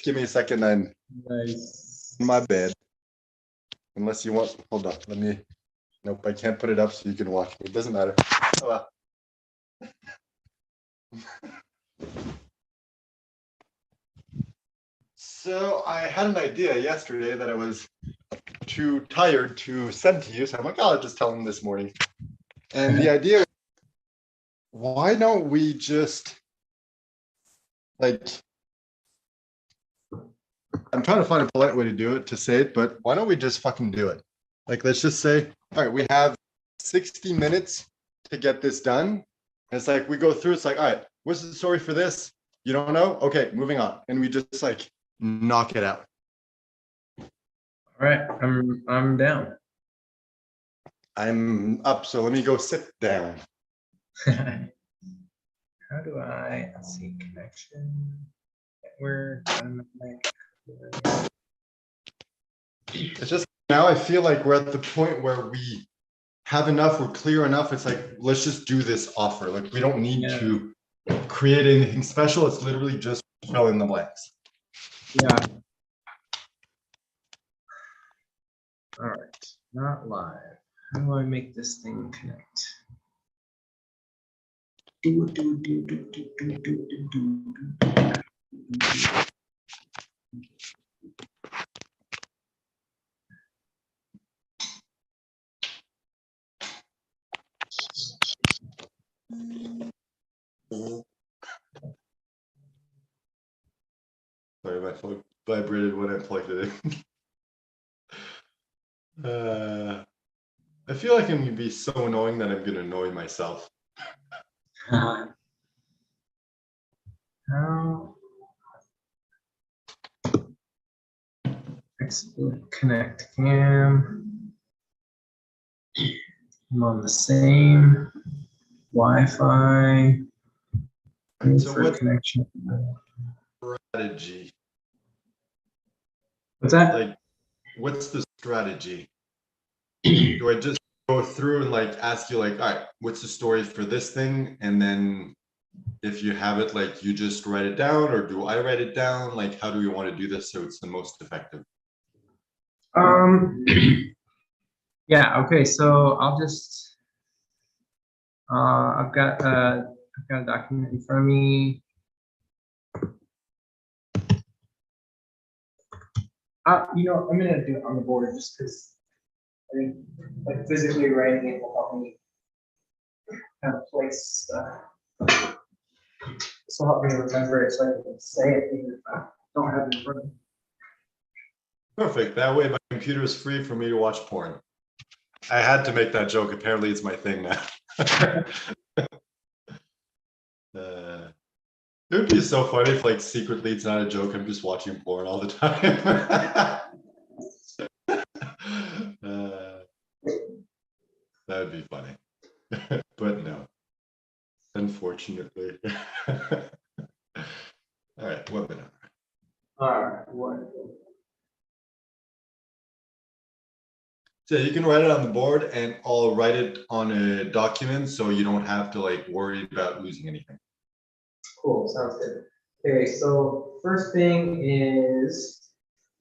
give me a second. I'm Nice. in my bed. Unless you want, hold on. Let me. Nope, I can't put it up so you can watch me. It doesn't matter. Oh, well. So I had an idea yesterday that I was too tired to send to you. So I'm like, oh, I'll just tell him this morning. And the idea was, why don't we just like, I'm trying to find a polite way to do it, to say it, but why don't we just fucking do it? Like, let's just say, all right, we have 60 minutes to get this done. And it's like, we go through, it's like, all right, what's the story for this? You don't know? Okay, moving on. And we just like knock it out. All right, I'm down. I'm up, so let me go sit down. How do I, let's see, connection, network, It's just now I feel like we're at the point where we have enough, we're clear enough. It's like, let's just do this offer. Like, we don't need to create anything special. It's literally just fill in the blanks. Yeah. All right, not live. How do I make this thing connect? Sorry, my phone vibrated when I plugged it in. I feel like I'm gonna be so annoying that I'm gonna annoy myself. How connect cam. I'm on the same Wi-Fi. So what connection strategy? What's that? Like, what's the strategy? Do I just go through and like ask you like, all right, what's the story for this thing? And then if you have it, like you just write it down, or do I write it down? Like, how do we want to do this so it's the most effective? Yeah, okay, so I'll just I've got a document in front of me. You know, I'm gonna do it on the board just because I think like physically writing it will help me kind of place stuff. This will help me remember it so I can say it even if I don't have it in front of me. Perfect. That way my computer is free for me to watch porn. I had to make that joke. Apparently it's my thing now. It would be so funny if like secretly it's not a joke. I'm just watching porn all the time. That would be funny. But no, unfortunately. All right, webinar. All right, what? So you can write it on the board and I'll write it on a document so you don't have to like worry about losing anything. Cool, sounds good. Okay, so first thing is.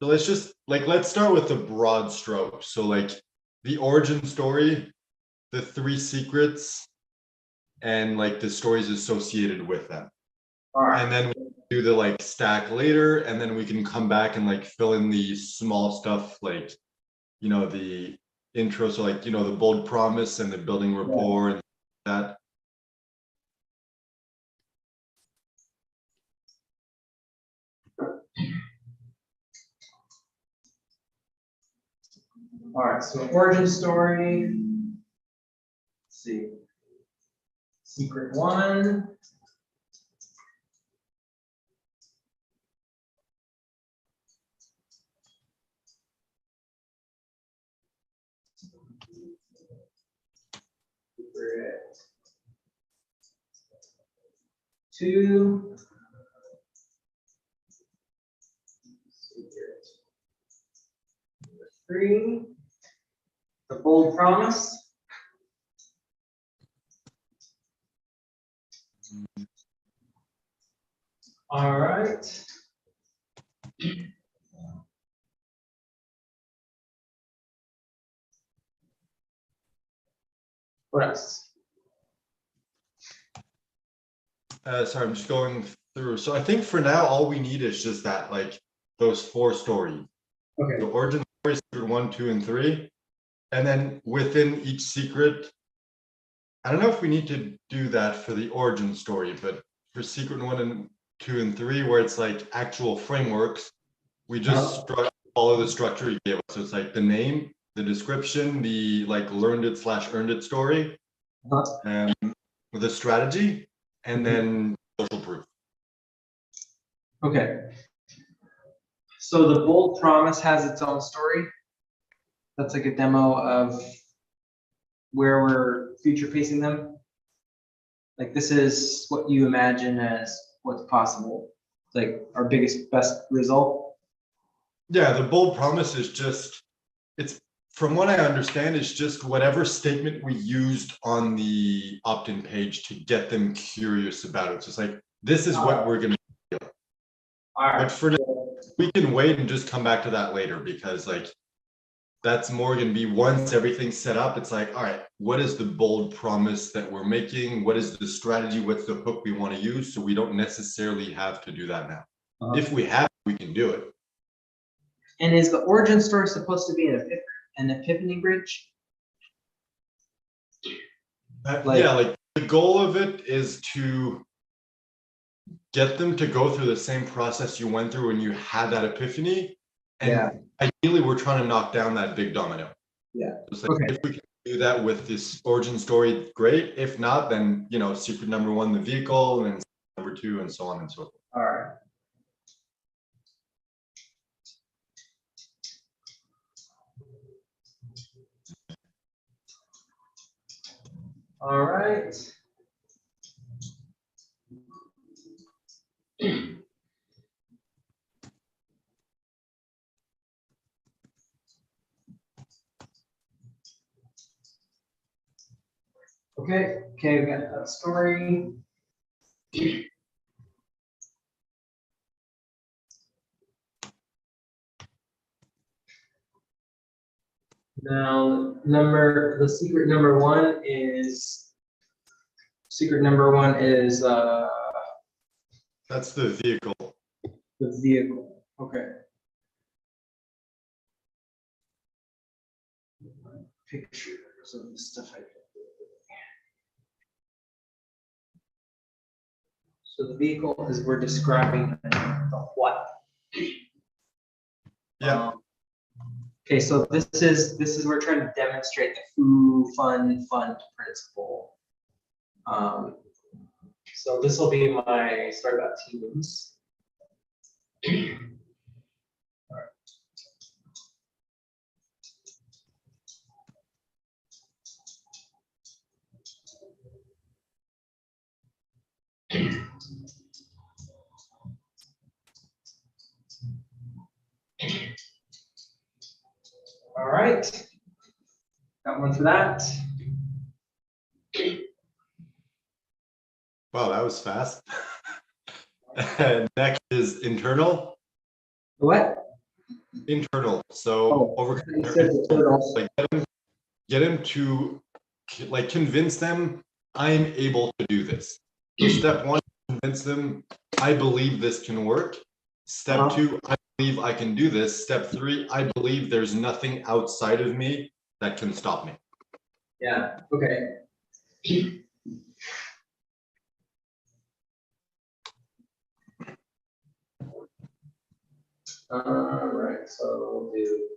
So let's just like, let's start with the broad strokes. So like the origin story, the 3 secrets, and like the stories associated with them. All right. And then we do the like stack later, and then we can come back and like fill in the small stuff, like, you know, the intro. So like, you know, the bold promise and the building rapport and that. All right, so origin story. Let's see. Secret 1. Secret 2. Secret 3. The bold promise. All right. What else? Sorry, I'm just going through. So I think for now, all we need is just that, like those 4 stories. Okay. The origin story, secret 1, 2, and 3. And then within each secret, I don't know if we need to do that for the origin story, but for secret 1 and 2 and 3, where it's like actual frameworks, we just follow the structure you gave us. So it's like the name, the description, the like learned it / earned it story, and the strategy, and then social proof. Okay. So the bold promise has its own story. That's like a demo of where we're future pacing them. Like this is what you imagine as what's possible. Like our biggest, best result. Yeah, the bold promise is just, it's from what I understand, it's just whatever statement we used on the opt-in page to get them curious about it. So it's like, this is what we're gonna do. All right. But for now, we can wait and just come back to that later, because like that's more gonna be once everything's set up, it's like, all right, what is the bold promise that we're making? What is the strategy? What's the hook we want to use? So we don't necessarily have to do that now. If we have, we can do it. And is the origin story supposed to be an epiphany bridge? Yeah, like the goal of it is to get them to go through the same process you went through when you had that epiphany. And ideally, we're trying to knock down that big domino. Yeah. Like, if we can do that with this origin story, great. If not, then, you know, secret number 1, the vehicle, and number 2, and so on and so forth. All right. All right. Okay, we got that story. Now, the secret number one is That's the vehicle. the vehicle. Okay. Pictures of the stuff I did. So the vehicle is we're describing the what. Yeah. Okay, so this is we're trying to demonstrate the fund principle. So this will be my start about teams. All right, got one for that. Wow, that was fast. And next is internal. What? Internal. So like get him to like convince them I'm able to do this. So step 1, convince them I believe this can work. Step 2, I believe I can do this. Step 3, I believe there's nothing outside of me that can stop me. Yeah. Okay. All right. So we'll do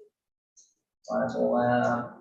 Bible lab.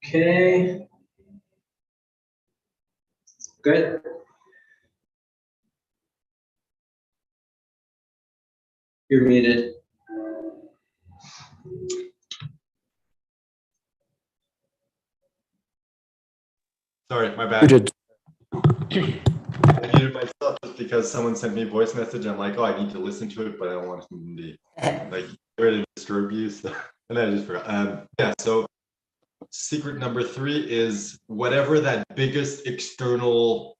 Okay. Good. You're muted. Sorry, my bad. Muted. I muted myself just because someone sent me a voice message. I'm like, oh, I need to listen to it, but I don't want him to be like ready to disturb you. So, and I just forgot. Yeah. So, secret number 3 is whatever that biggest external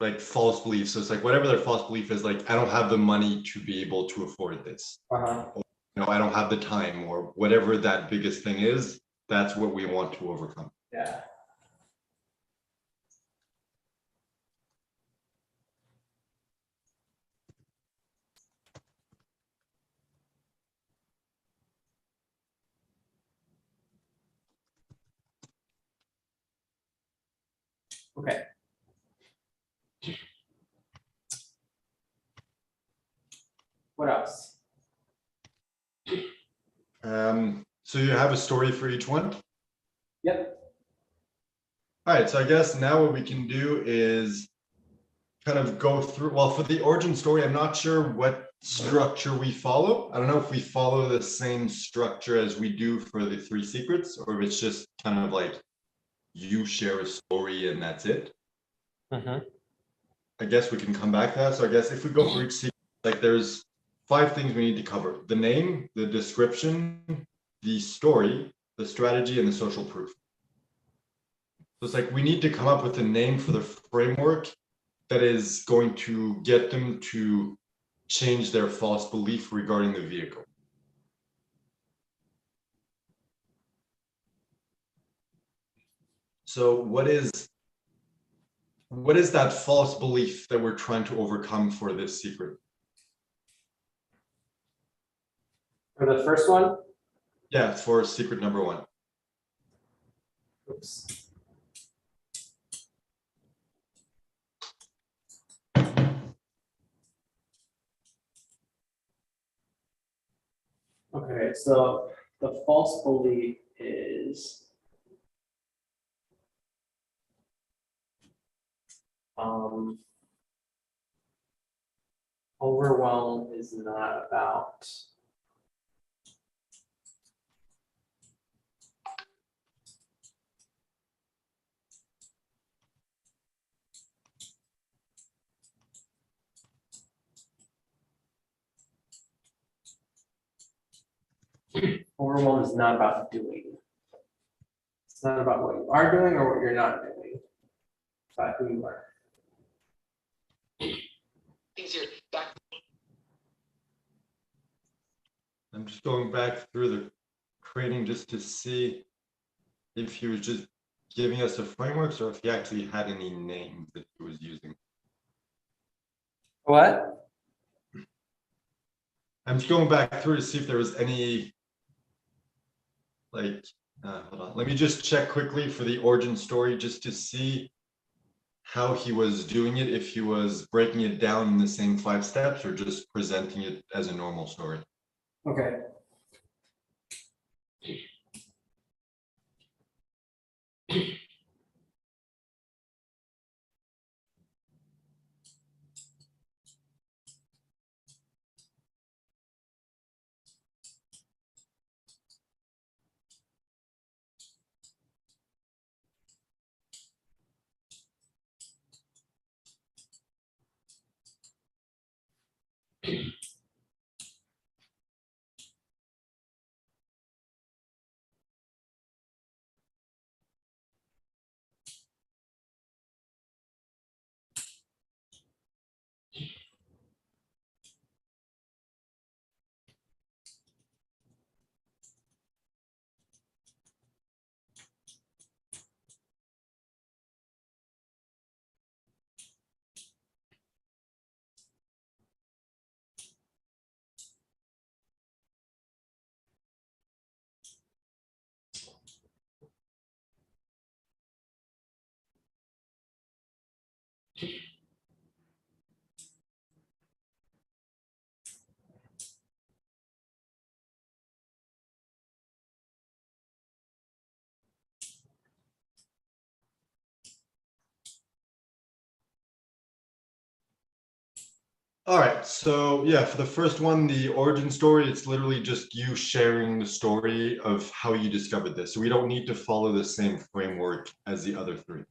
like false belief. So it's like whatever their false belief is, like I don't have the money to be able to afford this. Uh-huh. You know, I don't have the time, or whatever that biggest thing is. That's what we want to overcome. Yeah. Okay. What else? So you have a story for each one? Yep. All right, so I guess now what we can do is kind of go through, well, for the origin story, I'm not sure what structure we follow. I don't know if we follow the same structure as we do for the 3 secrets, or if it's just kind of like you share a story and that's it. I guess we can come back to that. So I guess if we go for each secret, like there's 5 things we need to cover: the name, the description, the story, the strategy, and the social proof. So it's like we need to come up with a name for the framework that is going to get them to change their false belief regarding the vehicle. So what is that false belief that we're trying to overcome for this secret? For the first one? Yeah, for secret number 1. Oops. Okay, so the false belief is overwhelm is not about overwhelm is not about doing. It's not about what you are doing or what you're not doing. It's about who you are. I'm just going back through the training just to see if he was just giving us the frameworks or if he actually had any names that he was using. What? I'm just going back through to see if there was any, like, hold on. Let me just check quickly for the origin story just to see how he was doing it, if he was breaking it down in the same 5 steps or just presenting it as a normal story. Okay. All right, so yeah, for the first one, the origin story, it's literally just you sharing the story of how you discovered this. So we don't need to follow the same framework as the other three.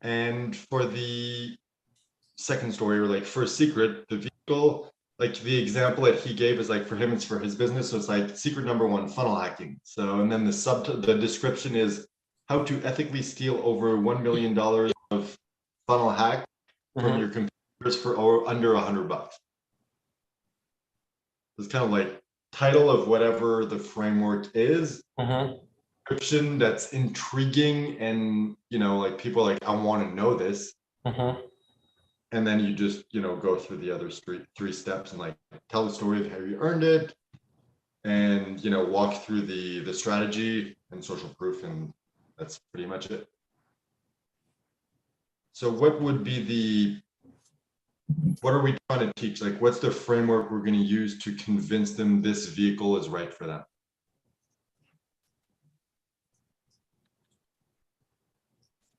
And for the second story, or like first secret, the vehicle, like the example that he gave is like for him, it's for his business. So it's like secret number one, funnel hacking. So, and then the description is how to ethically steal over $1 million of funnel hack from your computers for or under $100. It's kind of like title of whatever the framework is, description that's intriguing, and like people are like, I want to know this. And then you just go through the other three steps and like tell the story of how you earned it, and walk through the strategy and social proof, and that's pretty much it. So what are we trying to teach? Like, what's the framework we're going to use to convince them this vehicle is right for them?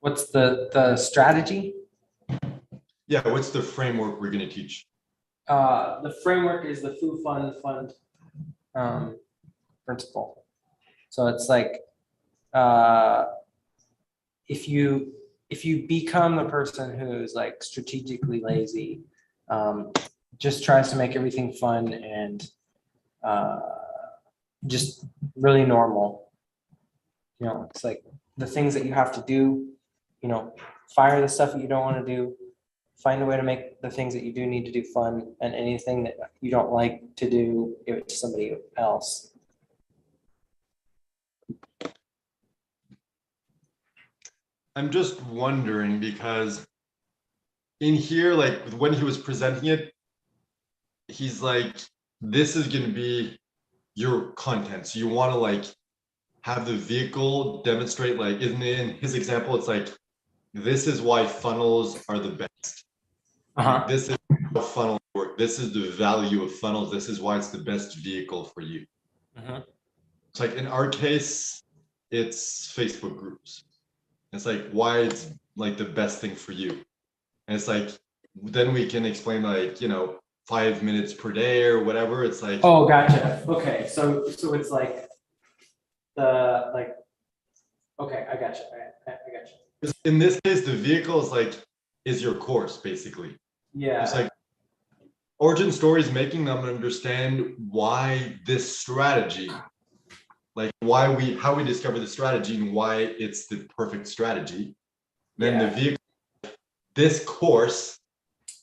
What's the strategy? Yeah, what's the framework we're going to teach? The framework is the Foo Fund principle. So it's like if you become the person who's like strategically lazy, just tries to make everything fun and just really normal. It's like the things that you have to do, fire the stuff that you don't want to do, find a way to make the things that you do need to do fun, and anything that you don't like to do, give it to somebody else. I'm just wondering because in here, like when he was presenting it, he's like, this is going to be your content. So you want to like have the vehicle demonstrate, like in his example, it's like, this is why funnels are the best. Like, this is how funnels work. This is the value of funnels. This is why it's the best vehicle for you. It's like in our case, it's Facebook groups. It's like why it's like the best thing for you. And it's like, then we can explain like, 5 minutes per day or whatever. It's like, oh, gotcha. Okay. So it's like okay, I gotcha. I gotcha. In this case, the vehicle is your course, basically. Yeah. It's like origin stories, making them understand why this strategy, like how we discover the strategy and why it's the perfect strategy. Then the vehicle, this course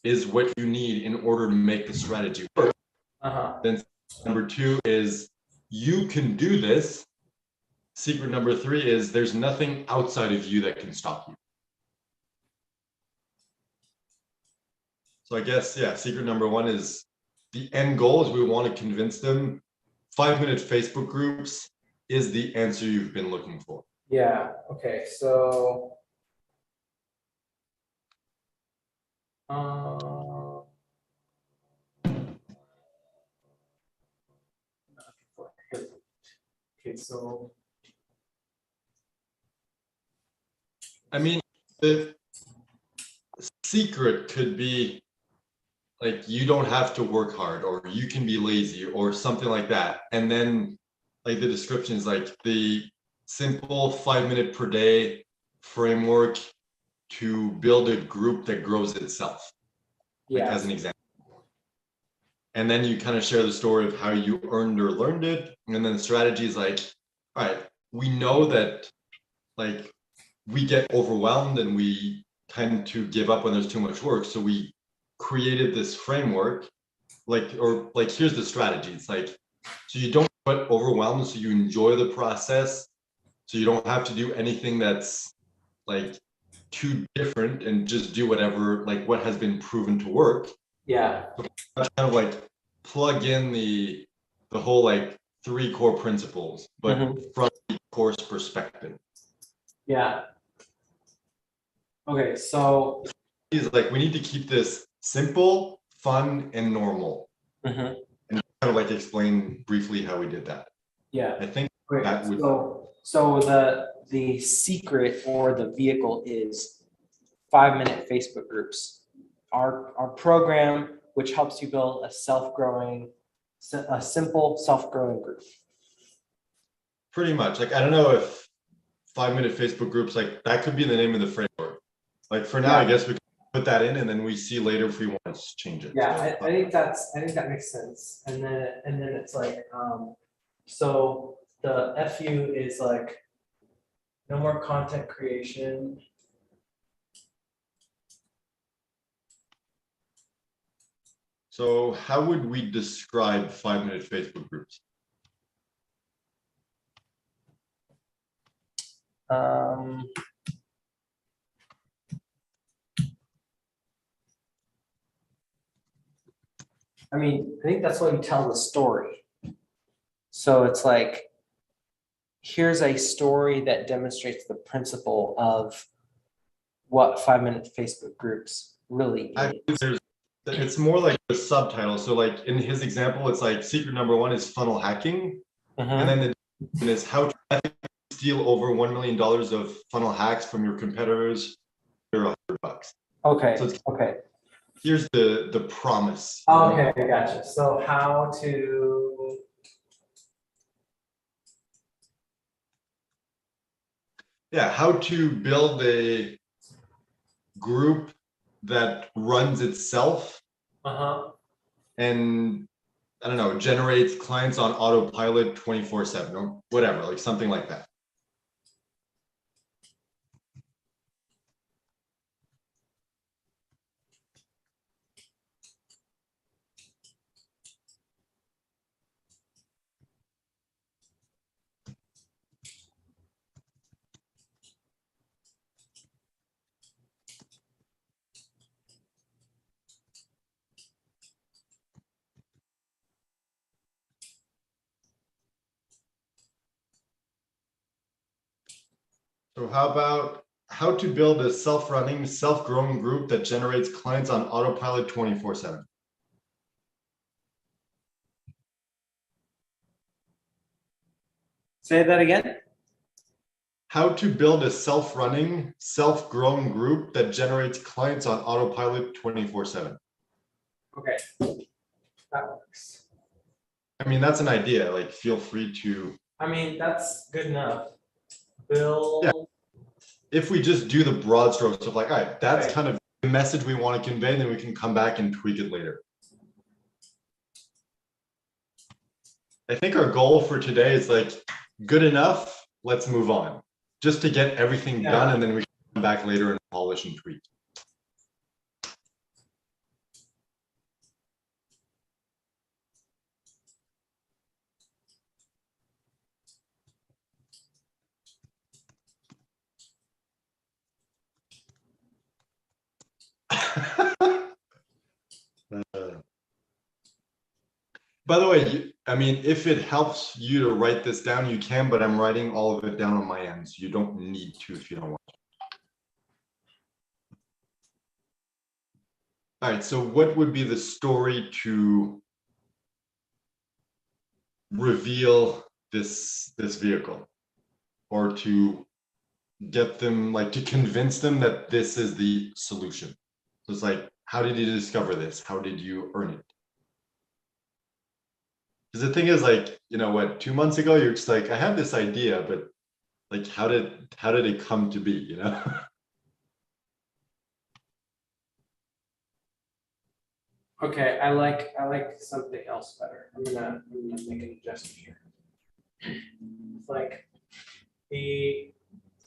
is what you need in order to make the strategy work. Then number two is you can do this. Secret number three is there's nothing outside of you that can stop you. So I guess, yeah, secret number one is the end goal is we want to convince them 5-minute Facebook groups is the answer you've been looking for. Yeah. Okay. So okay, so I mean, the secret could be like you don't have to work hard, or you can be lazy, or something like that. And then like the description is like the simple 5-minute per day framework to build a group that grows itself. Like as an example. And then you kind of share the story of how you earned or learned it. And then the strategy is like, all right, we know that like we get overwhelmed and we tend to give up when there's too much work. So we created this framework, here's the strategy. It's like, so you don't get overwhelmed, so you enjoy the process. So you don't have to do anything that's like too different and just do whatever, like what has been proven to work. Yeah. So kind of like plug in the whole like 3 core principles, but from the course perspective. Yeah. Okay, so he's like, we need to keep this simple, fun, and normal. And kind of like explain briefly how we did that. Yeah. I think that would. So the secret or the vehicle is 5-minute Facebook groups. our program, which helps you build a simple self-growing group. Pretty much. Like, I don't know if 5-minute Facebook groups, like that could be the name of the framework. Like for now, I guess we can put that in and then we see later if we want to change it. Yeah, So, I think that makes sense. And then it's like, so the FU is like, no more content creation. so how would we describe 5-minute Facebook groups? I mean, I think that's why you tell the story. So it's like, here's a story that demonstrates the principle of what 5-minute Facebook groups really is. It's more like a subtitle. So like in his example, it's like secret number 1 is funnel hacking. And then the definition is how to steal over $1 million of funnel hacks from your competitors for $100. Okay, So okay. Here's the promise. Okay, gotcha. So how to. Yeah, how to build a group that runs itself and I don't know, generates clients on autopilot 24/7 or whatever, like something like that. So how about how to build a self-running, self-growing group that generates clients on autopilot 24/7? Say that again. How to build a self-running, self-growing group that generates clients on autopilot 24/7. Okay, that works. I mean, that's an idea. Like, feel free to. I mean, that's good enough. Build. Yeah. If we just do the broad strokes of like, all right, that's kind of the message we want to convey, then we can come back and tweak it later. I think our goal for today is like, good enough, let's move on. Just to get everything done, and then we can come back later and polish and tweak. By the way, I mean, if it helps you to write this down, you can, but I'm writing all of it down on my end, so you don't need to if you don't want to. All right, so what would be the story to reveal this vehicle, or to get them, like, to convince them that this is the solution? So it's like, how did you discover this? How did you earn it? Because the thing is, like, you know what, 2 months ago, you're just like, I have this idea, but like, how did it come to be, you know? Okay, I like something else better. I'm gonna make an adjustment here. It's like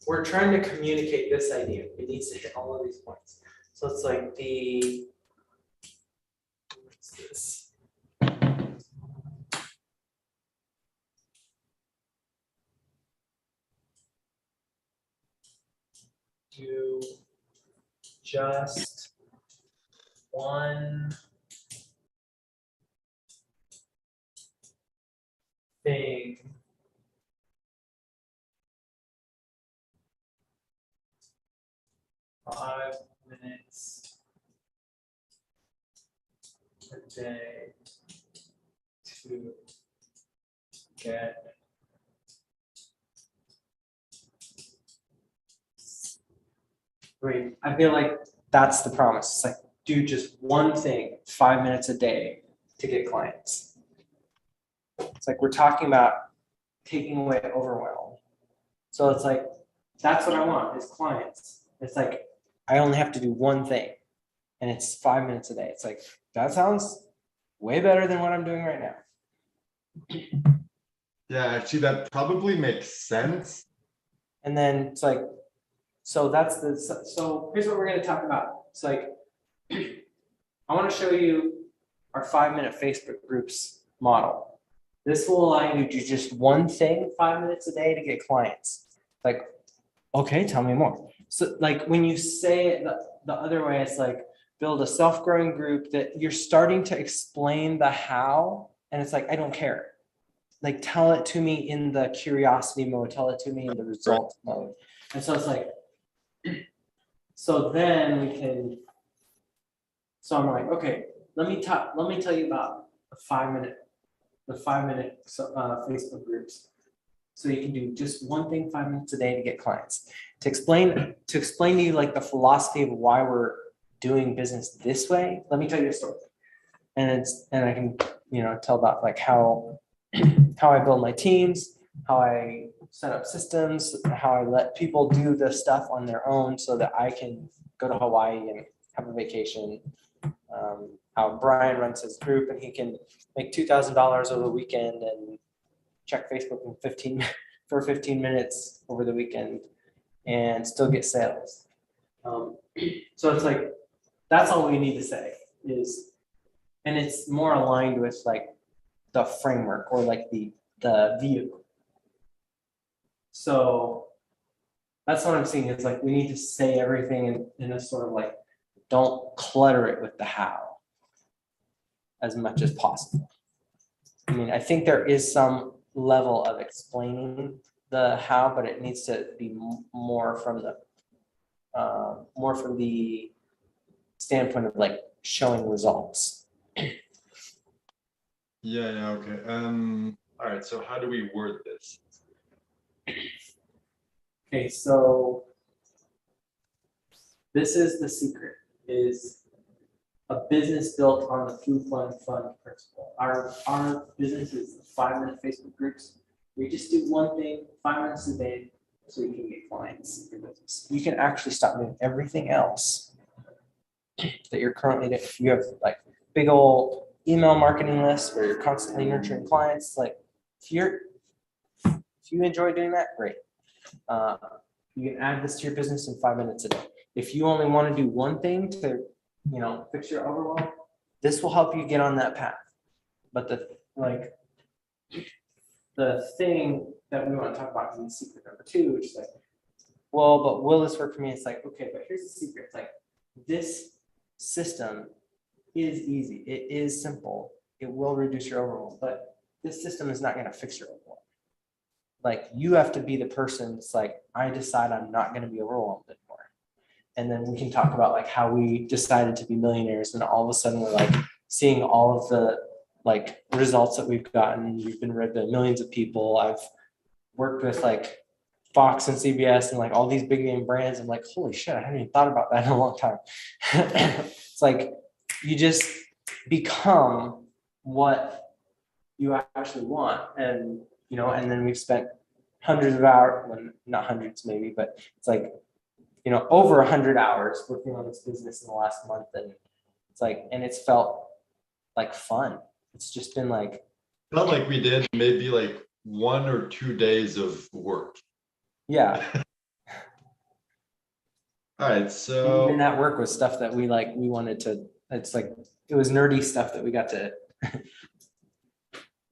we're trying to communicate this idea. It needs to hit all of these points. So it's like what's this? Do just one thing five minutes a day to get great. I feel like that's the promise. It's like do just one thing 5 minutes a day to get clients. It's like we're talking about taking away overwhelm. So it's like, that's what I want is clients. It's like, I only have to do one thing and it's 5 minutes a day. It's like, that sounds way better than what I'm doing right now. Yeah, actually, that probably makes sense. And then it's like, so that's the, so here's what we're going to talk about. It's like, I want to show you our 5 minute Facebook groups model. This will allow you to do just one thing 5 minutes a day to get clients. Like, okay, tell me more. So like when you say it the other way, it's like build a self-growing group that you're starting to explain the how. And it's like, I don't care. Like tell it to me in the curiosity mode, tell it to me in the result mode. And so it's like, so then we can, so I'm like, okay, let me tell you about the 5 minute Facebook groups. So you can do just one thing 5 minutes a day to get clients. To explain to you like the philosophy of why we're doing business this way, let me tell you a story. And I can, tell about like how I build my teams, how I set up systems, how I let people do the stuff on their own so that I can go to Hawaii and have a vacation. How Brian runs his group and he can make $2,000 over the weekend and check Facebook in 15 minutes over the weekend and still get sales. So it's like, that's all we need to say is, and it's more aligned with like the framework or like the view. So that's what I'm seeing is like, we need to say everything in a sort of like, don't clutter it with the how as much as possible. I mean, I think there is some level of explaining the how, but it needs to be more from the standpoint of like showing results. Yeah, okay. All right, so how do we word this? Okay, so this is the secret, is a business built on the Foo Fun Fun principle. Our business is 5 minute Facebook groups. We just do one thing 5 minutes a day so you can get clients in your business. You can actually stop doing everything else that you're currently doing. If you have like big old email marketing lists where you're constantly nurturing clients, like if you enjoy doing that, great. You can add this to your business in 5 minutes a day. If you only want to do one thing to, fix your overwhelm, this will help you get on that path. But the thing that we want to talk about in secret number 2, which is like, well, but will this work for me? It's like, okay, but here's the secret. It's like, this system is easy. It is simple. It will reduce your overwhelm, but this system is not going to fix your overwhelm. Like you have to be the person that's like, I decide I'm not going to be overwhelmed anymore. And then we can talk about like how we decided to be millionaires and all of a sudden we're like seeing all of the like results that we've gotten. We've been read by millions of people. I've worked with like Fox and CBS and like all these big name brands. I'm like, holy shit, I haven't even thought about that in a long time. It's like you just become what you actually want. And and then we've spent hundreds of hours, well, not hundreds maybe, but it's like, over 100 hours working on this business in the last month. And it's like, and it's felt like fun. It's just been like. Felt like we did maybe like 1 or 2 days of work. Yeah. All right, so. Even that work was stuff that we wanted to, it's like, it was nerdy stuff that we got to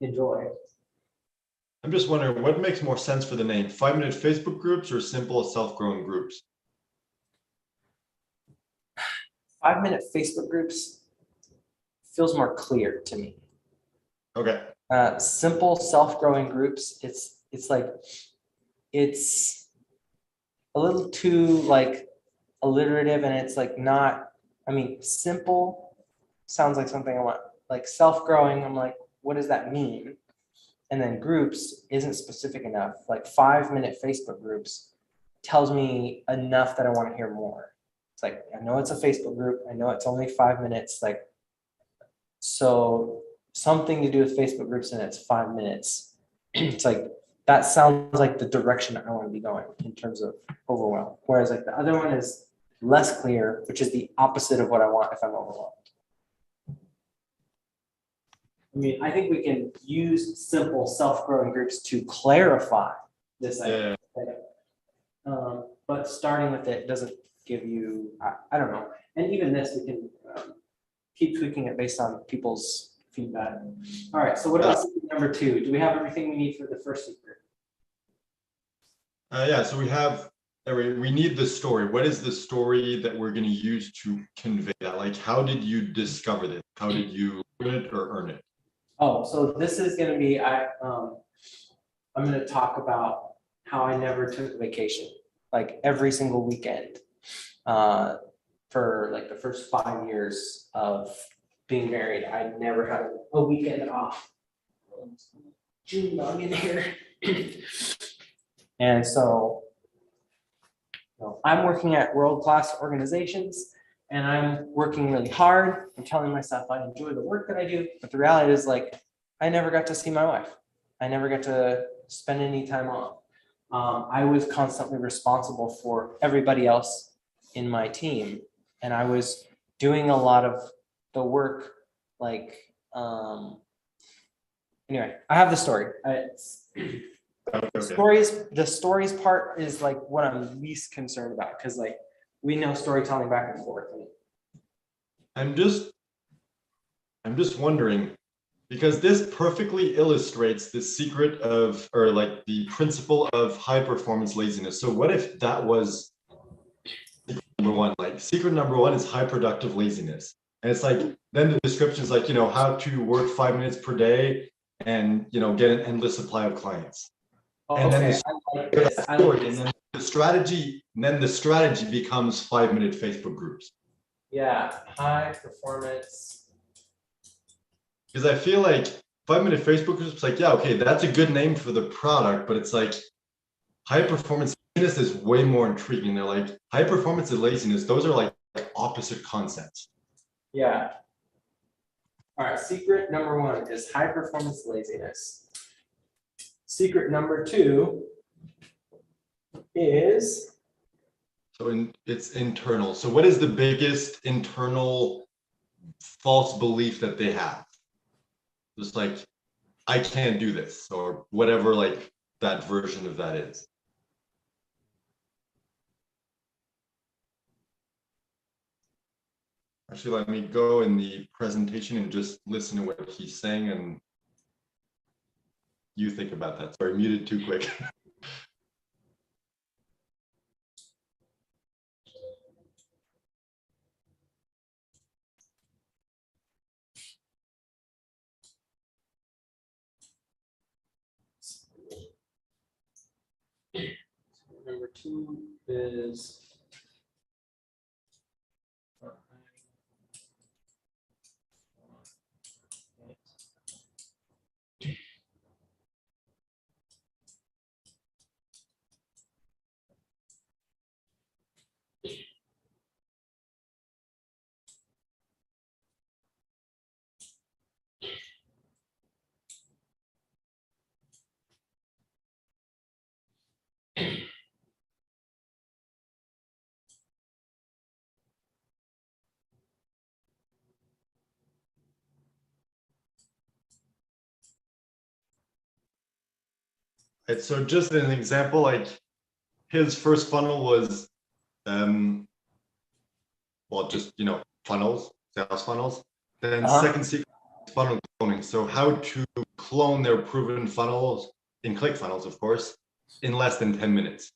enjoy. I'm just wondering what makes more sense for the name, 5 minute Facebook groups or simple self-grown groups? 5 minute Facebook groups feels more clear to me. Okay. Simple self-growing groups. It's like, it's a little too like alliterative and it's like not, simple sounds like something I want. Like self-growing, I'm like, what does that mean? And then groups isn't specific enough. Like 5 minute Facebook groups tells me enough that I want to hear more. It's like, I know it's a Facebook group. I know it's only 5 minutes. Like, so something to do with Facebook groups and it's 5 minutes. It's like, that sounds like the direction I want to be going in terms of overwhelm. Whereas like the other one is less clear, which is the opposite of what I want if I'm overwhelmed. I mean, I think we can use simple self-growing groups to clarify this idea. But starting with it doesn't give you, I don't know. And even this, we can keep tweaking it based on people's feedback. All right, so what about secret number 2? Do we have everything we need for the first secret? Yeah, so we need the story. What is the story that we're going to use to convey that? Like, how did you discover this? How did you learn it or earn it? Oh, so this is going to be, I'm going to talk about how I never took a vacation, like every single weekend, for like the first 5 years of being married. I never had a weekend off. June dog in here. And so, I'm working at world-class organizations and I'm working really hard. I'm telling myself I enjoy the work that I do, but the reality is like, I never got to see my wife. I never got to spend any time off. I was constantly responsible for everybody else in my team. And I was doing a lot of the work, like, anyway, I have the story. The stories part is like what I'm least concerned about, because like we know storytelling back and forth. I'm just wondering, because this perfectly illustrates the secret of, or like the principle of high performance laziness. So what if that was number 1? Like secret number 1 is high productive laziness. And it's like, then the description is like, how to work 5 minutes per day and, get an endless supply of clients. And then the strategy becomes 5-minute Facebook groups. Yeah, high performance. Because I feel like 5-minute Facebook groups, like, yeah, okay, that's a good name for the product, but it's like high performance laziness is way more intriguing. They're like high performance and laziness, those are like opposite concepts. Yeah. All right, secret number 1 is high performance laziness. Secret number 2 is, so it's internal. So what is the biggest internal false belief that they have? Just like, I can't do this, or whatever, like that version of that is. Actually, let me go in the presentation and just listen to what he's saying, and you think about that. Sorry, muted too quick. number 2 is, Right, so just an example, like his first funnel was, well, just, funnels, sales funnels. Then second secret is funnel cloning. So how to clone their proven funnels in ClickFunnels, of course, in less than 10 minutes.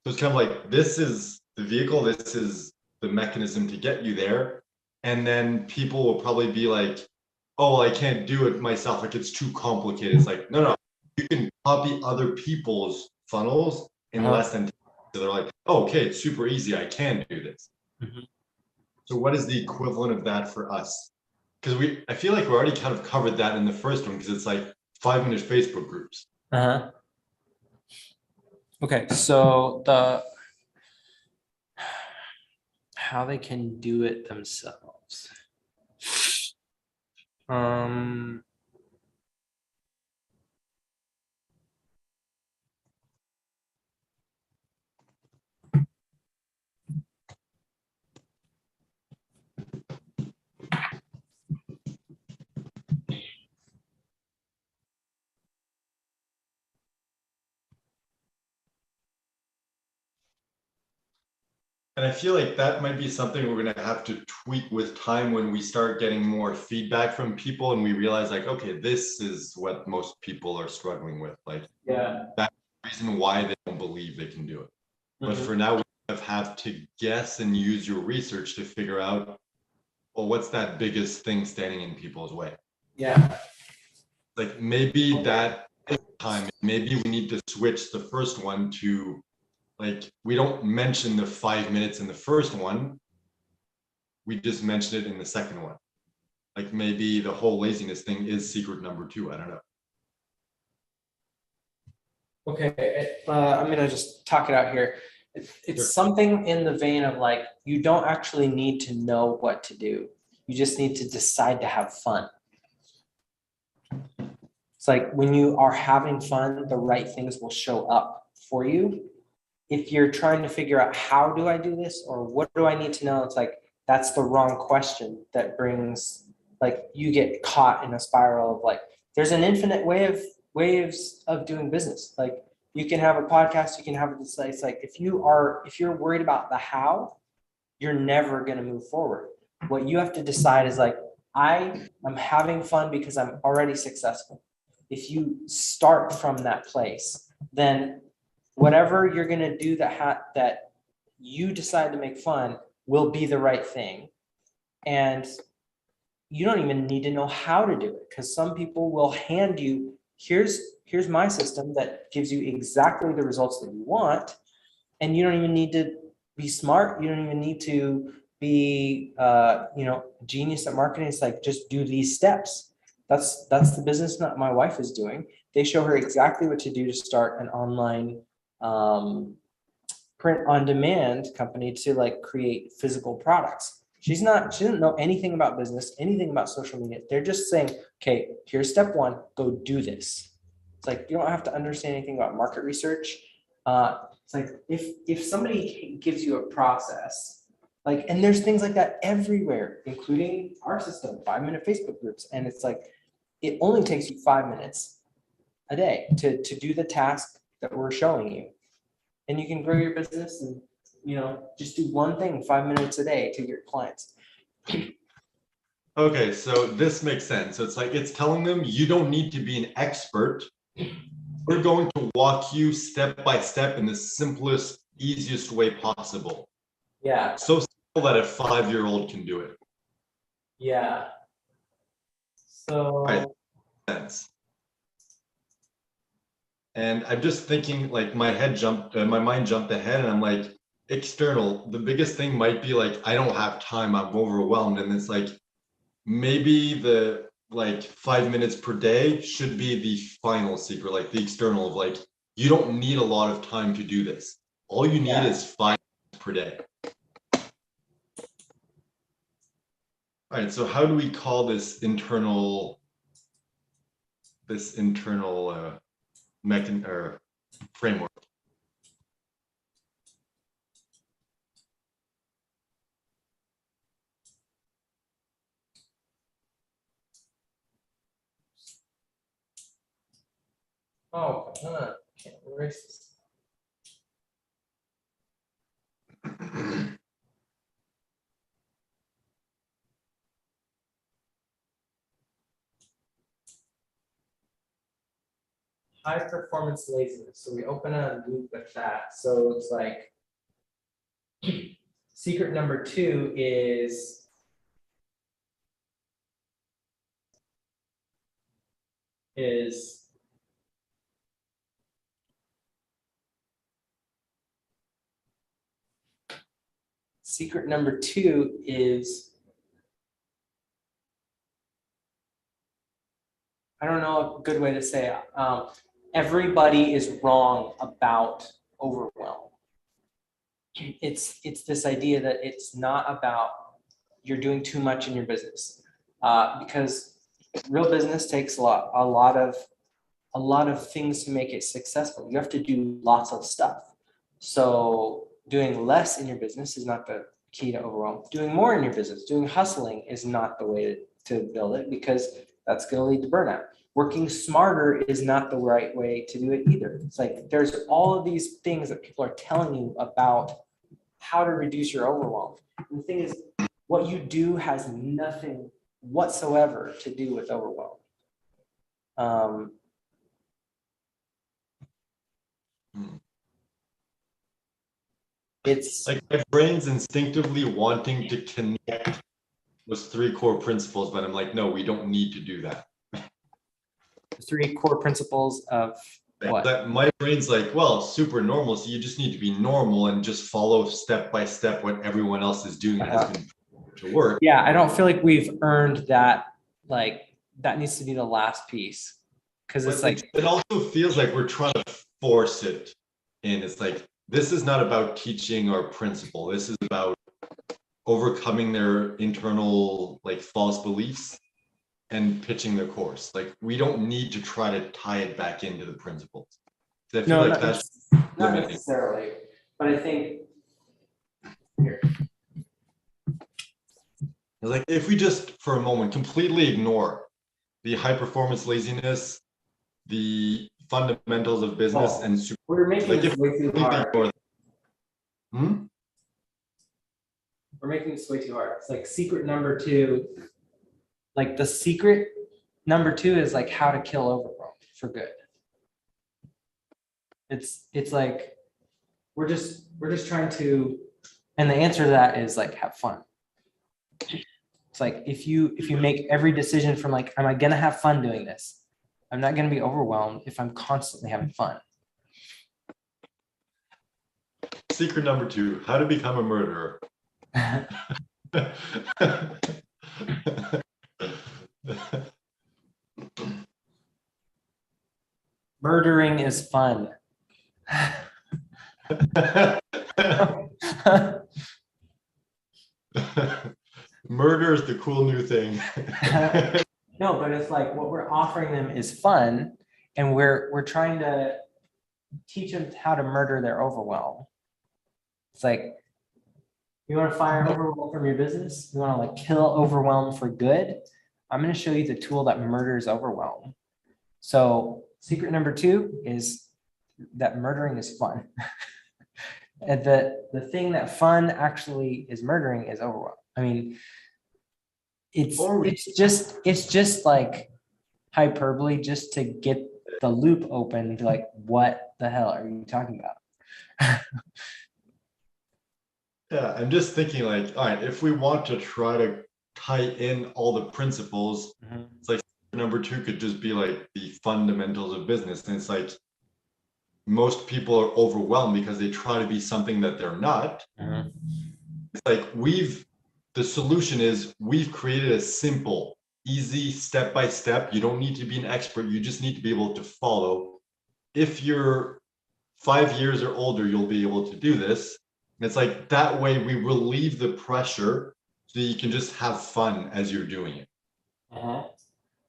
So it's kind of like, this is the vehicle, this is the mechanism to get you there. And then people will probably be like, oh, well, I can't do it myself. Like, it's too complicated. It's like, no, you can copy other people's funnels in less than 10 minutes. So they're like, oh, okay, it's super easy. I can do this. So what is the equivalent of that for us? Because I feel like we already kind of covered that in the first one, because it's like 5-minute Facebook groups. Okay, so how they can do it themselves. And I feel like that might be something we're gonna have to tweak with time when we start getting more feedback from people and we realize like, okay, this is what most people are struggling with. Like, Yeah. that's the reason why they don't believe they can do it. But for now, we have to guess and use your research to figure out, well, what's that biggest thing standing in people's way? Yeah. Like maybe that time, maybe we need to switch the first one to, like, we don't mention the 5 minutes in the first one. We just mention it in the second one. Like maybe the whole laziness thing is secret number 2. I don't know. Okay, I'm gonna just talk it out here. It's Sure. something in the vein of like, you don't actually need to know what to do. You just need to decide to have fun. It's like when you are having fun, the right things will show up for you. If you're trying to figure out how do I do this or what do I need to know, it's like that's the wrong question that brings, like, you get caught in a spiral of like, there's an infinite waves of doing business. Like you can have a podcast, you can have this. It's like if you're worried about the how, you're never going to move forward. What you have to decide is like, I'm having fun because I'm already successful. If you start from that place, then whatever you're going to do that you decide to make fun will be the right thing. And you don't even need to know how to do it, because some people will hand you, here's my system that gives you exactly the results that you want. And you don't even need to be smart. You don't even need to be genius at marketing. It's like, just do these steps. That's the business that my wife is doing. They show her exactly what to do to start an online print on demand company to like create physical products. She doesn't know anything about business, anything about social media. They're just saying, okay, here's step 1, go do this. It's like, you don't have to understand anything about market research. It's like if somebody gives you a process, like, and there's things like that everywhere, including our system, 5-minute Facebook groups. And it's like, it only takes you 5 minutes a day to do the task that we're showing you. And you can grow your business and, just do one thing 5 minutes a day to your clients. Okay, so this makes sense. So it's like, it's telling them you don't need to be an expert. We're going to walk you step by step in the simplest, easiest way possible. Yeah. So simple that a 5-year-old can do it. Yeah. So. Right. Sense. And I'm just thinking, like, my mind jumped ahead, and I'm like, external. The biggest thing might be like, I don't have time. I'm overwhelmed, and it's like, maybe the like 5 minutes per day should be the final secret, like the external of like, you don't need a lot of time to do this. All you need is 5 minutes per day. All right, so how do we call this internal mechanism or framework? Oh, can't erase this. High performance laziness. So we open a loop with that. So it's like secret number 2 is secret number 2 is, I don't know a good way to say it. Everybody is wrong about overwhelm. it's this idea that it's not about you're doing too much in your business, because real business takes a lot of things to make it successful. You have to do lots of stuff. So doing less in your business is not the key to overwhelm. Doing more in your business, doing hustling is not the way to build it, because that's going to lead to burnout. Working smarter is not the right way to do it either. It's like there's all of these things that people are telling you about how to reduce your overwhelm. And the thing is, what you do has nothing whatsoever to do with overwhelm. It's Like my brain's instinctively wanting to connect those three core principles, but I'm like, no, we don't need to do that. three core principles of what? That my brain's like, well, super normal. So you just need to be normal and just follow step by step what everyone else is doing and has been to work. Yeah, I don't feel like we've earned that. Like that needs to be the last piece, because it's like it also feels like we're trying to force it in. It's like, this is not about teaching our principle. This is about overcoming their internal like false beliefs and pitching their course. Like we don't need to try to tie it back into the principles. I feel no, like that's not limiting. necessarily, but I think here. Like if we just for a moment completely ignore the high performance laziness, the fundamentals of business, Oh, and super, We're making like this if way too we hard. ignore We're making this way too hard. It's like secret number two. Like the secret number two is like how to kill overwhelm for good. It's like we're just trying to, and the answer to that is like have fun. It's like if you make every decision from like, am I gonna have fun doing this? I'm not gonna be overwhelmed if I'm constantly having fun. secret number 2, how to become a murderer. Murdering is fun. Murder is the cool new thing. No, but it's like what we're offering them is fun, and we're trying to teach them how to murder their overwhelm. It's like, you want to fire overwhelm from your business? You want to like kill overwhelm for good? I'm going to show you the tool that murders overwhelm. So secret number 2 is that murdering is fun. And the thing that fun actually is murdering is overwhelm. I mean, it's just like hyperbole just to get the loop open to like, what the hell are you talking about? Yeah, I'm just thinking like, all right, if we want to try to tie in all the principles, it's like number 2 could just be like the fundamentals of business. And it's like most people are overwhelmed because they try to be something that they're not. It's like the solution is we've created a simple, easy step-by-step. You don't need to be an expert. You just need to be able to follow. If you're 5 years or older, you'll be able to do this. It's like that way we relieve the pressure so that you can just have fun as you're doing it.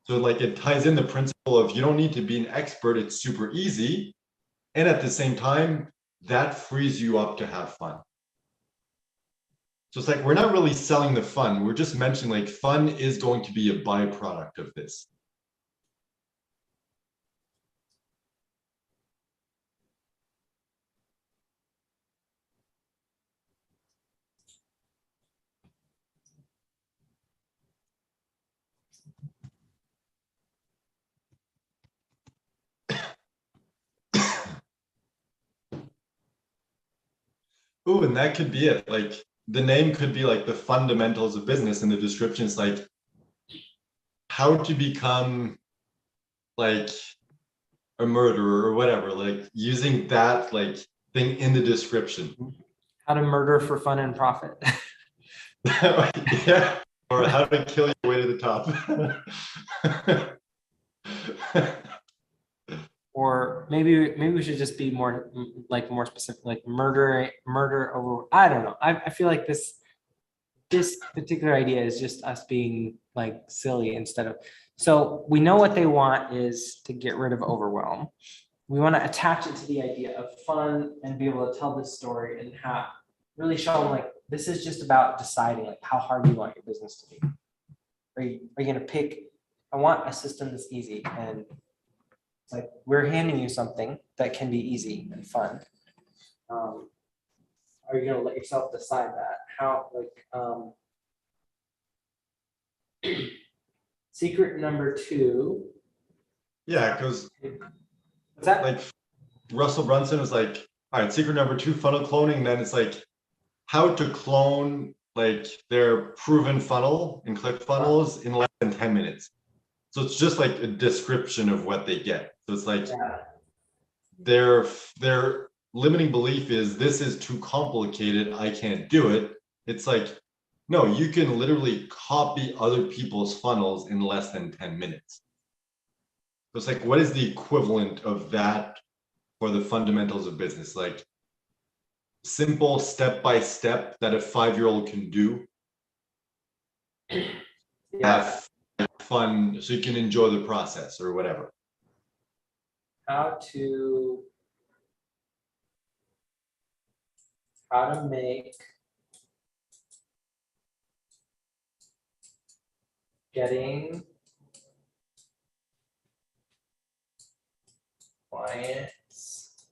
So like it ties in the principle of you don't need to be an expert. It's super easy. And at the same time, that frees you up to have fun. So it's like, we're not really selling the fun. We're just mentioning like fun is going to be a byproduct of this. Ooh, and that could be it. Like the name could be like the fundamentals of business, and the description is like how to become like a murderer or whatever, like using that like thing in the description. How to murder for fun and profit. Yeah, or how to kill your way to the top. Or maybe we should just be more more specific, like murder over, I don't know. I feel like this particular idea is just us being like silly instead of, so we know what they want is to get rid of overwhelm. We want to attach it to the idea of fun and be able to tell this story and have really show them like this is just about deciding like how hard you want your business to be. Are you gonna pick, I want a system that's easy, and it's like we're handing you something that can be easy and fun. Are you gonna let yourself decide that? How secret number 2. Yeah, because What's that? like Russell Brunson was like, all right, secret number 2, funnel cloning. Then it's like how to clone like their proven funnel and click funnels in less than 10 minutes. So it's just like a description of what they get. So it's like their limiting belief is this is too complicated, I can't do it. It's like, no, you can literally copy other people's funnels in less than 10 minutes. So it's like, what is the equivalent of that for the fundamentals of business? Like simple step-by-step that a 5-year-old can do. Have fun so you can enjoy the process or whatever. How to make getting clients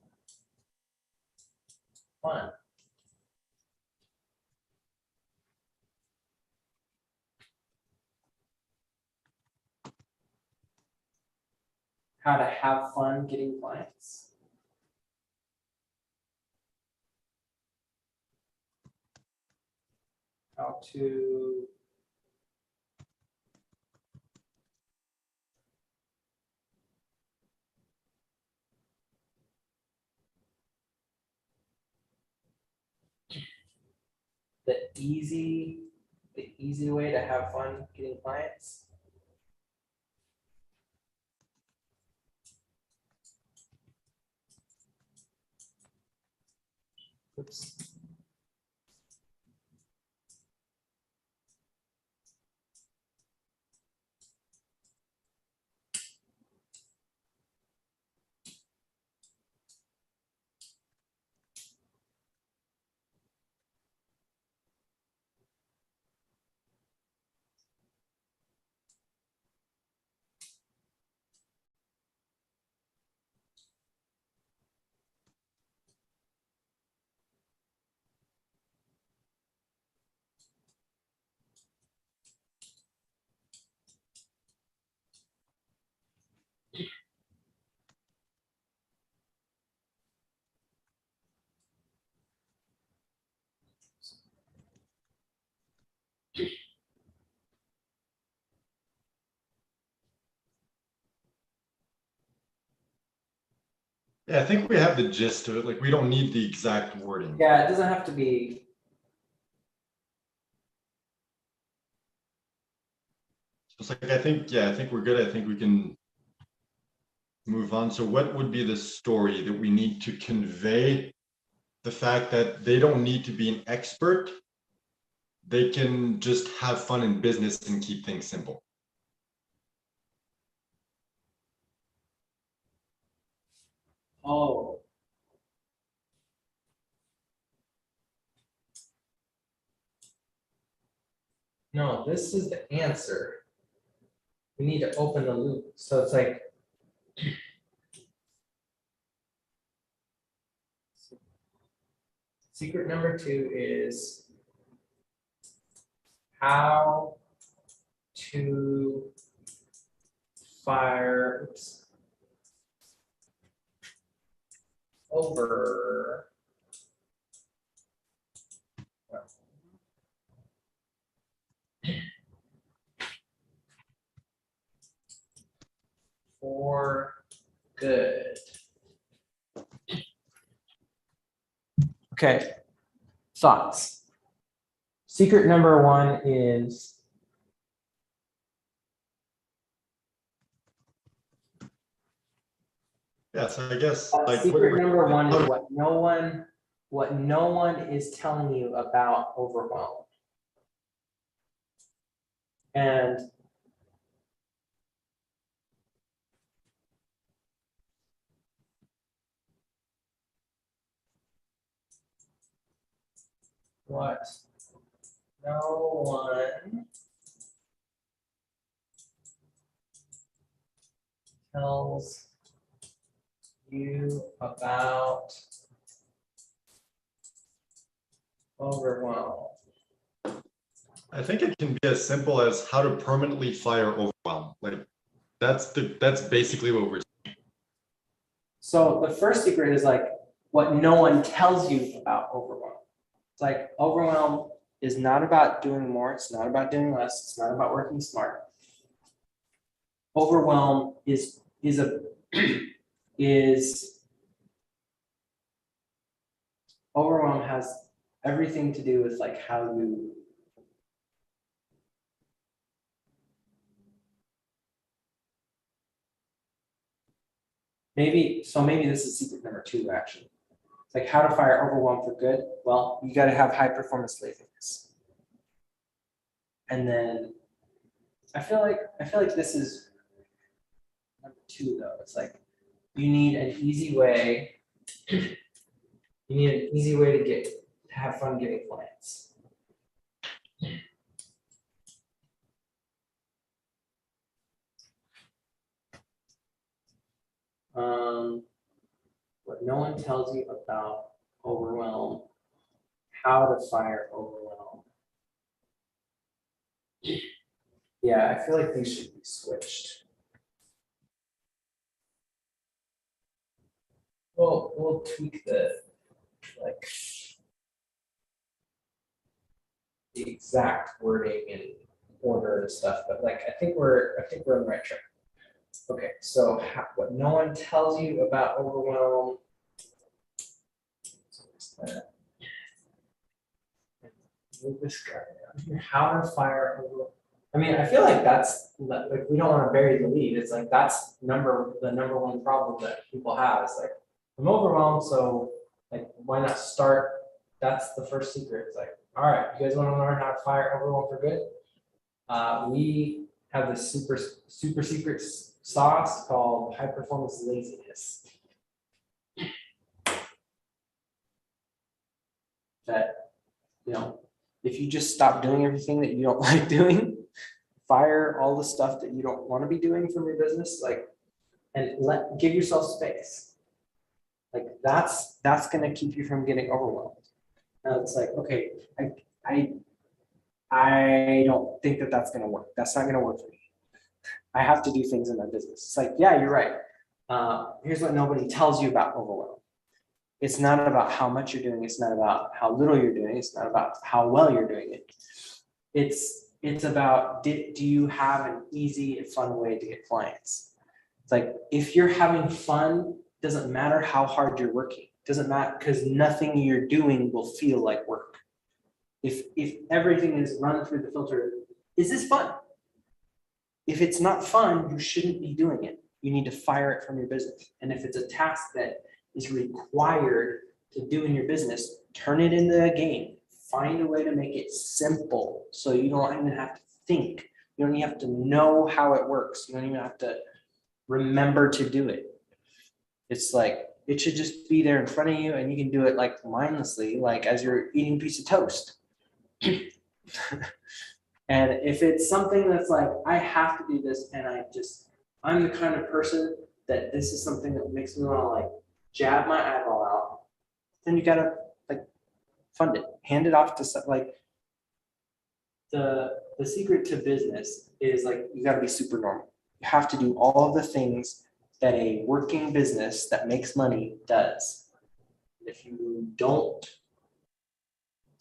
fun. How to have fun getting clients. How to the easy way to have fun getting clients. Oops. Yeah, I think we have the gist of it. Like we don't need the exact wording. Yeah, it doesn't have to be. It's like I think we're good. I think we can move on. So what would be the story that we need to convey the fact that they don't need to be an expert? They can just have fun in business and keep things simple. Oh. No, this is the answer. We need to open the loop. So it's like secret number 2 is how to fire over for good. Okay, thoughts. Secret number 1 is Yeah, so I guess like. Secret number one is how- what no one is telling you about overwhelm. And what no one tells you about overwhelm. I think it can be as simple as how to permanently fire overwhelm. Like that's basically what we're. So the first secret is like what no one tells you about overwhelm. It's like overwhelm is not about doing more, it's not about doing less, it's not about working smart. Overwhelm is overwhelm has everything to do with like how you maybe this is secret number 2 actually. It's like how to fire overwhelm for good. Well, you got to have high performance laziness. And then I feel like this is number 2 though. It's like you need an easy way. You need an easy way to have fun getting clients. What no one tells you about overwhelm, how to fire overwhelm. Yeah, I feel like these should be switched. We'll tweak the like the exact wording and order and stuff, but like I think we're on the right track. Okay, so what no one tells you about overwhelm. Move this guy down here. How to fire overwhelm. I mean, I feel like that's like we don't want to bury the lead. It's like that's the number 1 problem that people have. It's like I'm overwhelmed, so like why not start? That's the first secret. It's like, all right, you guys want to learn how to fire overwhelm for good? We have this super secret sauce called high performance laziness. That, you know, if you just stop doing everything that you don't like doing, fire all the stuff that you don't want to be doing from your business, like, and give yourself space. Like that's going to keep you from getting overwhelmed. Now it's like, okay, I don't think that that's going to work. That's not going to work for me. I have to do things in my business. It's like, yeah, you're right. Here's what nobody tells you about overwhelm. It's not about how much you're doing. It's not about how little you're doing. It's not about how well you're doing it. It's about, do you have an easy and fun way to get clients? It's like, if you're having fun, doesn't matter how hard you're working. Doesn't matter, because nothing you're doing will feel like work. If everything is run through the filter, is this fun? If it's not fun, you shouldn't be doing it. You need to fire it from your business. And if it's a task that is required to do in your business, turn it into a game. Find a way to make it simple so you don't even have to think. You don't even have to know how it works. You don't even have to remember to do it. It's like, it should just be there in front of you and you can do it like mindlessly, like as you're eating a piece of toast. And if it's something that's like, I have to do this and I'm the kind of person that this is something that makes me want to like jab my eyeball out, then you gotta like fund it, hand it off to like the secret to business is like, you gotta be super normal. You have to do all of the things that a working business that makes money does. If you don't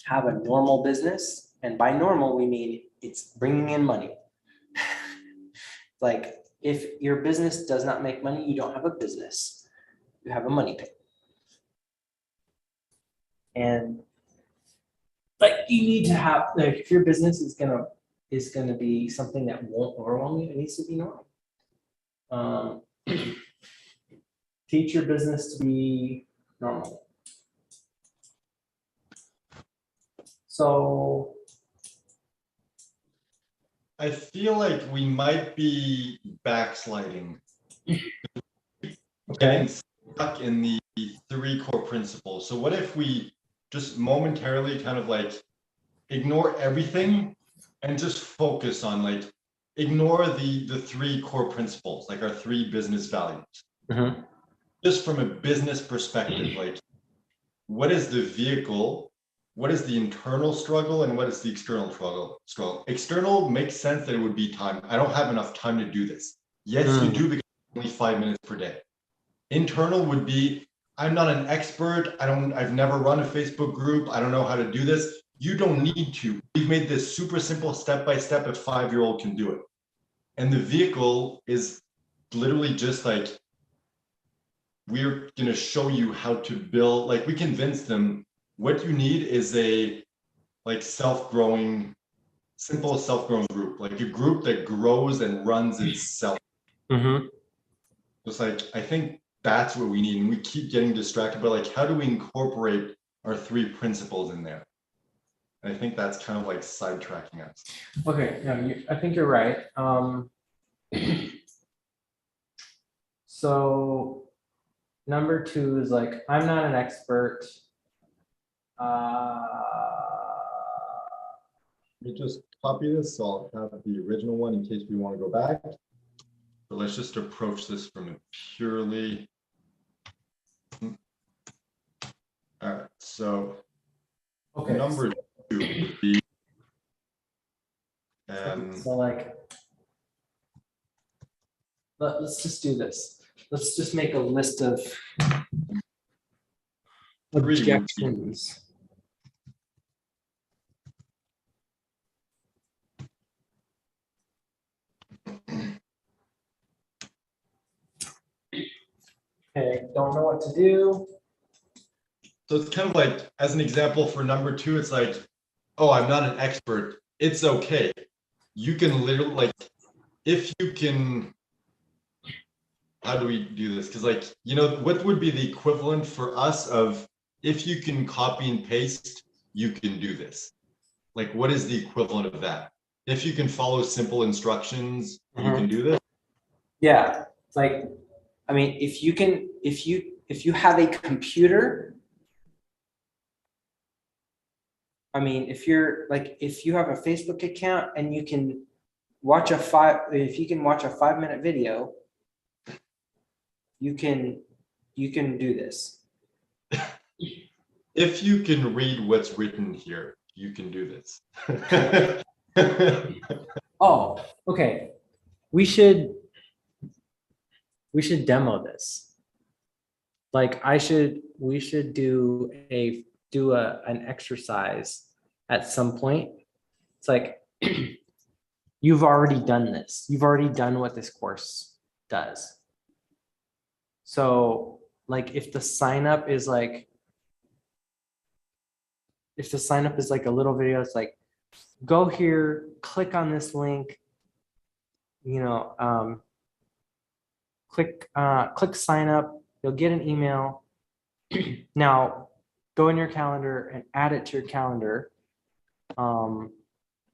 have a normal business, and by normal, we mean it's bringing in money. Like if your business does not make money, you don't have a business, you have a money pit. And like you need to have, like if your business is gonna be something that won't overwhelm you, it needs to be normal. teach your business to be normal. So, I feel like we might be backsliding, getting stuck in the 3 core principles. So what if we just momentarily kind of like ignore everything and just focus on like ignore the 3 core principles, like our 3 business values. Mhm. Just from a business perspective, like what is the vehicle, what is the internal struggle, and what is the external struggle? External makes sense that it would be time. I don't have enough time to do this. Yes, you do, because only 5 minutes per day. Internal would be, I'm not an expert. I've never run a Facebook group. I don't know how to do this. You don't need to. We've made this super simple step-by-step. A 5-year-old can do it. And the vehicle is literally just like, we're going to show you how to build, like we convince them what you need is a like self-growing, simple self-growing group, like a group that grows and runs itself. Mhm. It's like, I think that's what we need. And we keep getting distracted, but like, how do we incorporate our 3 principles in there? And I think that's kind of like sidetracking us. Okay, no, I think you're right. So number 2 is like, I'm not an expert. Let me just copy this, so I'll have the original one in case we want to go back. But let's just approach this from a purely. All right, so Okay. number 2 would be. So like, let's just do this. Let's just make a list of 3 would be- objections. Okay, don't know what to do. So it's kind of like, as an example for number 2, it's like, oh, I'm not an expert. It's okay. You can literally, like, if you can, how do we do this? Because like, you know, what would be the equivalent for us of, if you can copy and paste, you can do this. Like, what is the equivalent of that? If you can follow simple instructions, you can do this. Yeah, like, I mean, if you have a computer, I mean, if you have a Facebook account and you can watch if you can watch a 5-minute video, you can do this. If you can read what's written here, you can do this. Oh, okay. We should demo this. Like we should do an exercise at some point. It's like, you've already done this. You've already done what this course does. So like, if the sign up is like a little video, it's like, go here, click on this link, click sign up, you'll get an email. Now go in your calendar and add it to your calendar. Or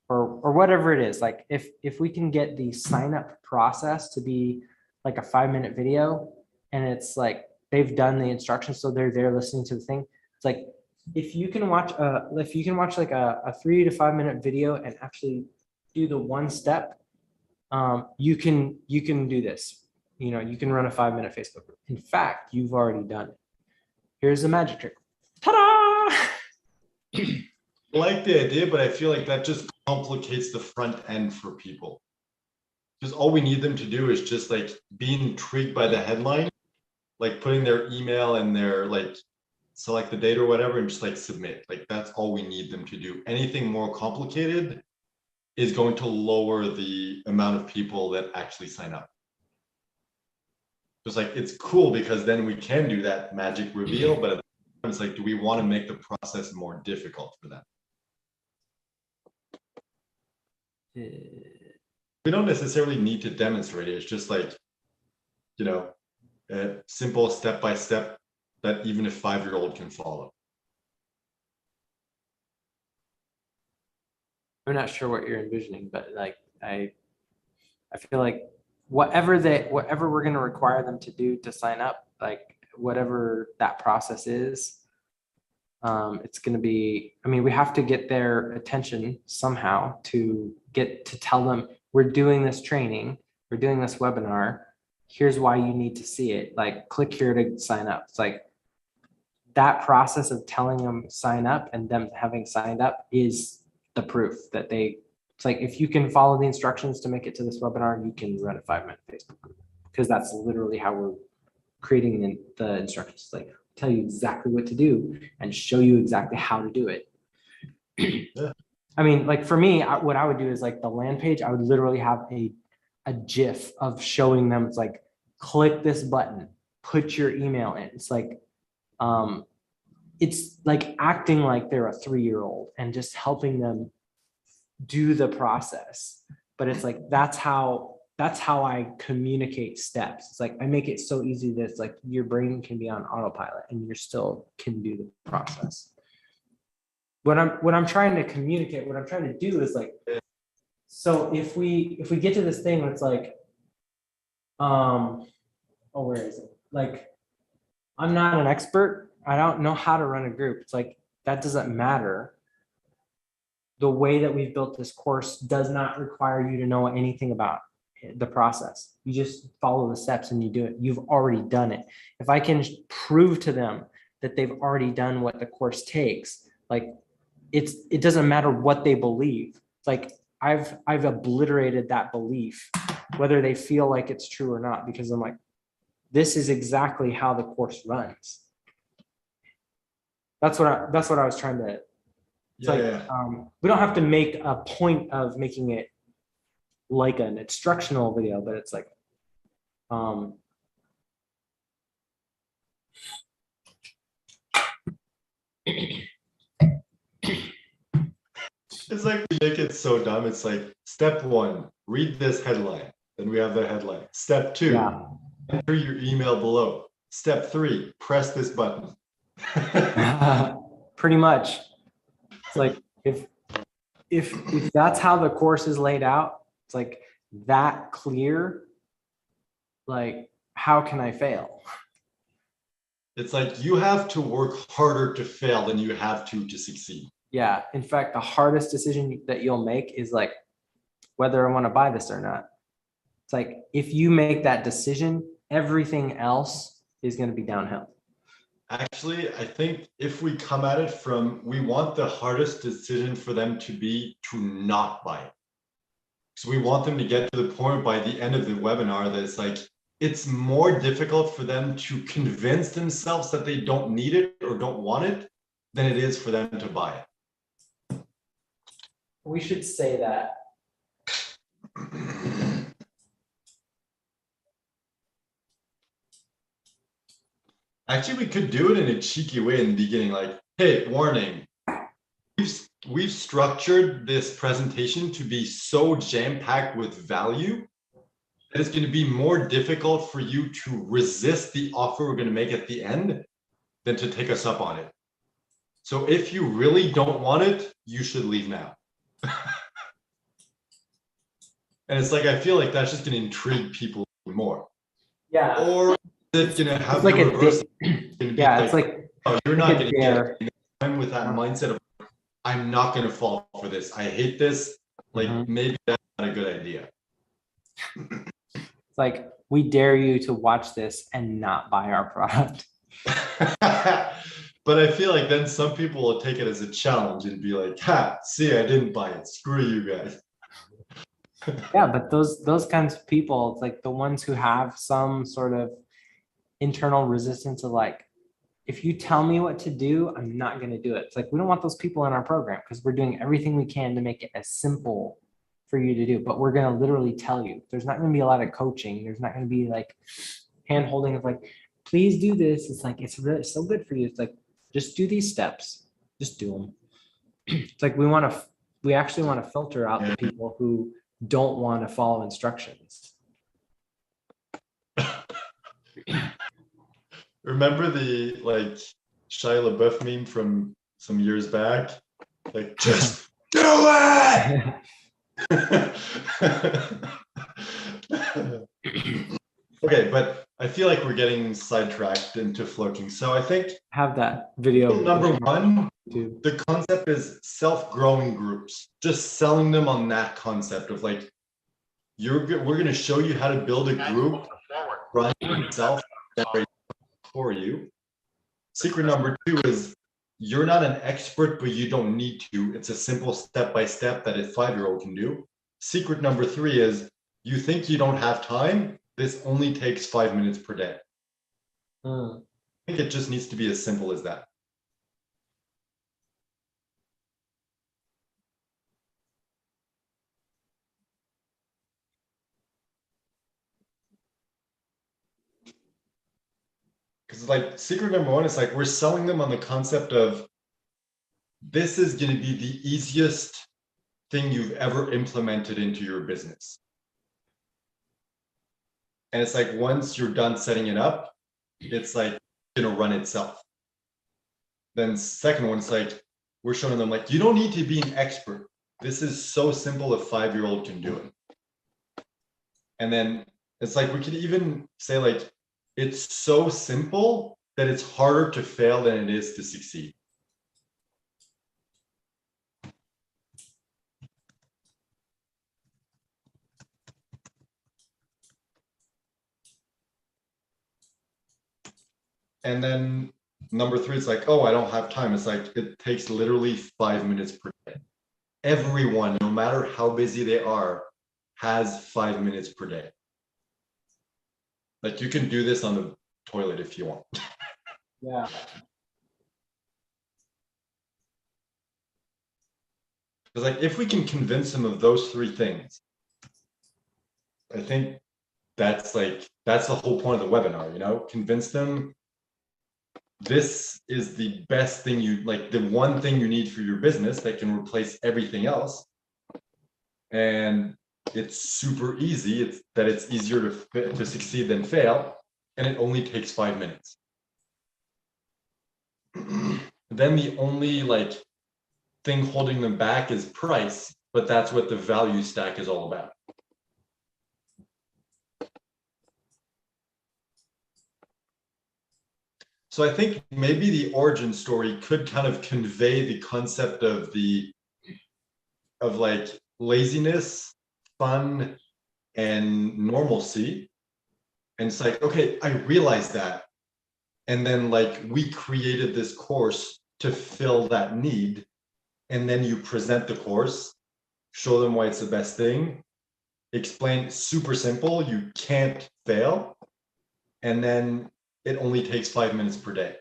whatever it is. Like, if we can get the sign up process to be like a 5-minute video, and it's like they've done the instructions, so they're there listening to the thing. It's like, if you can watch like a 3 to 5 minute video and actually do the 1 step, you can do this. You can run a 5-minute Facebook group. In fact, you've already done it. Here's the magic trick. Ta-da! I like the idea, but I feel like that just complicates the front end for people. Because all we need them to do is just like be intrigued by the headline, like putting their email and their like select the date or whatever, and just like submit. Like, that's all we need them to do. Anything more complicated is going to lower the amount of people that actually sign up. Just like, it's cool because then we can do that magic reveal, but it's like, do we want to make the process more difficult for them? We don't necessarily need to demonstrate it. It's just like, simple step by step that even a 5-year-old can follow. I'm not sure what you're envisioning, but like I feel like whatever we're gonna require them to do to sign up, like whatever that process is, it's gonna be, I mean, we have to get their attention somehow to tell them, we're doing this training, we're doing this webinar, here's why you need to see it, like click here to sign up. It's like that process of telling them sign up and them having signed up is the proof that it's like, if you can follow the instructions to make it to this webinar, you can run a 5-minute Facebook group, because that's literally how we're creating the instructions. Like tell you exactly what to do and show you exactly how to do it. Yeah. I mean, like for me, what I would do is like the land page, I would literally have a GIF of showing them, it's like, click this button, put your email in. It's like acting like they're a 3-year-old and just helping them do the process. But it's like, that's how I communicate steps. It's like, I make it so easy that it's like your brain can be on autopilot and you're still can do the process. What I'm trying to communicate, what I'm trying to do is like, so if we get to this thing, it's like, where is it? Like, I'm not an expert. I don't know how to run a group. It's like, that doesn't matter. The way that we've built this course does not require you to know anything about the process. You just follow the steps and you do it. You've already done it. If I can prove to them that they've already done what the course takes, like it doesn't matter what they believe. It's like I've obliterated that belief, whether they feel like it's true or not, because I'm like, this is exactly how the course runs. That's what I was trying to. It's we don't have to make a point of making it like an instructional video, but it's like, It's like we make it so dumb. It's like step 1, read this headline. Then we have the headline. Step 2, yeah. enter your email below. Step 3, press this button. Pretty much. It's like, if that's how the course is laid out, it's like that clear, like, how can I fail? It's like you have to work harder to fail than you have to succeed. Yeah. In fact, the hardest decision that you'll make is like whether I want to buy this or not. It's like, if you make that decision, everything else is going to be downhill. Actually, I think if we come at it from, we want the hardest decision for them to be to not buy it. So we want them to get to the point by the end of the webinar that it's like, it's more difficult for them to convince themselves that they don't need it or don't want it than it is for them to buy it. We should say that. Actually, we could do it in a cheeky way in the beginning, like, hey, warning, we've structured this presentation to be so jam-packed with value that it's going to be more difficult for you to resist the offer we're going to make at the end than to take us up on it. So if you really don't want it, you should leave now. And it's like, I feel like that's just going to intrigue people more. Yeah. Or it's going to have like the reverse. Yeah, it's like, oh, you're not going to dare. get it. I'm with that mindset of, I'm not going to fall for this. I hate this. Like, maybe that's not a good idea. It's like, we dare you to watch this and not buy our product. But I feel like then some people will take it as a challenge and be like, ha, see, I didn't buy it. Screw you guys. Yeah, but those kinds of people, it's like the ones who have some sort of internal resistance of like, if you tell me what to do, I'm not going to do it. It's like, we don't want those people in our program because we're doing everything we can to make it as simple for you to do. But we're going to literally tell you. There's not going to be a lot of coaching. There's not going to be like hand holding of like, please do this. It's like, it's really so good for you. It's like, just do these steps. Just do them. It's like, we actually want to filter out the people who don't want to follow instructions. remember the like Shia LaBeouf meme from some years back? Like, just do it! Okay, but I feel like we're getting sidetracked into floating. So I think Have that video. number one, Too. the concept is self-growing groups. Just selling them on that concept of like, we're going to show you how to build a group, run itself, generate for you. Secret number two is you're not an expert, but you don't need to. It's a simple step-by-step that a 5-year-old can do. Secret number three is you think you don't have time. This only takes 5 minutes per day. I think it just needs to be as simple as that. Because like secret number one is like we're selling them on the concept of this is going to be the easiest thing you've ever implemented into your business. And it's like once you're done setting it up, it's like going to run itself. Then second one, it's like we're showing them like you don't need to be an expert. This is so simple a 5-year-old can do it. And then it's like we could even say like it's so simple that it's harder to fail than it is to succeed. And then number three, it's like, oh, I don't have time. It's like it takes literally 5 minutes per day. Everyone, no matter how busy they are, has 5 minutes per day. Like you can do this on the toilet if you want. Yeah. Because like if we can convince them of those three things, I think that's the whole point of the webinar, you know, convince them this is the best thing you like, the one thing you need for your business that can replace everything else. And it's super easy. It's easier to succeed than fail. And it only takes 5 minutes. Then the only like thing holding them back is price, but that's what the value stack is all about. So I think maybe the origin story could kind of convey the concept of like laziness, fun, and normalcy. And it's like, okay, I realized that. And then like we created this course to fill that need. And then you present the course, show them why it's the best thing, explain super simple, you can't fail. And then it only takes 5 minutes per day.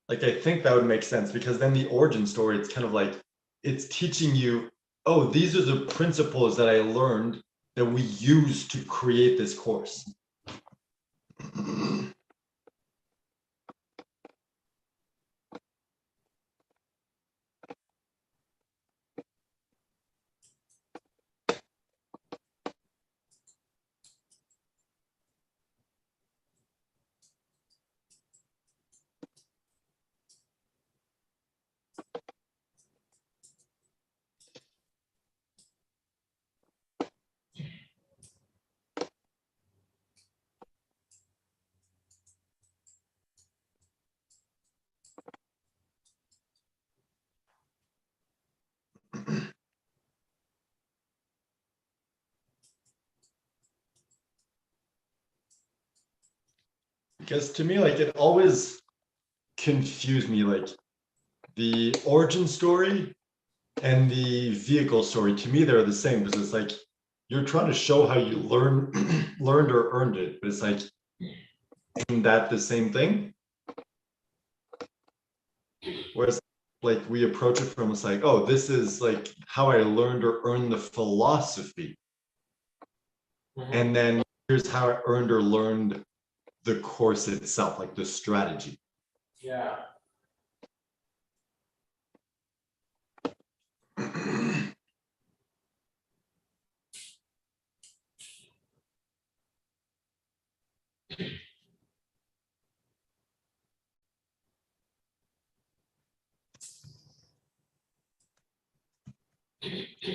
Like, I think that would make sense because then the origin story, it's kind of like, it's teaching you, oh, these are the principles that I learned that we use to create this course. Because to me, like, it always confused me, like the origin story and the vehicle story, to me, they're the same because it's like you're trying to show how you learned or earned it, but it's like, isn't that the same thing? Whereas like we approach it from, it's like, oh, this is like how I learned or earned the philosophy. And then here's how I earned or learned the course itself, like the strategy. Yeah. Actually,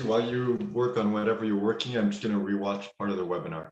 while you work on whatever you're working, I'm just gonna rewatch part of the webinar.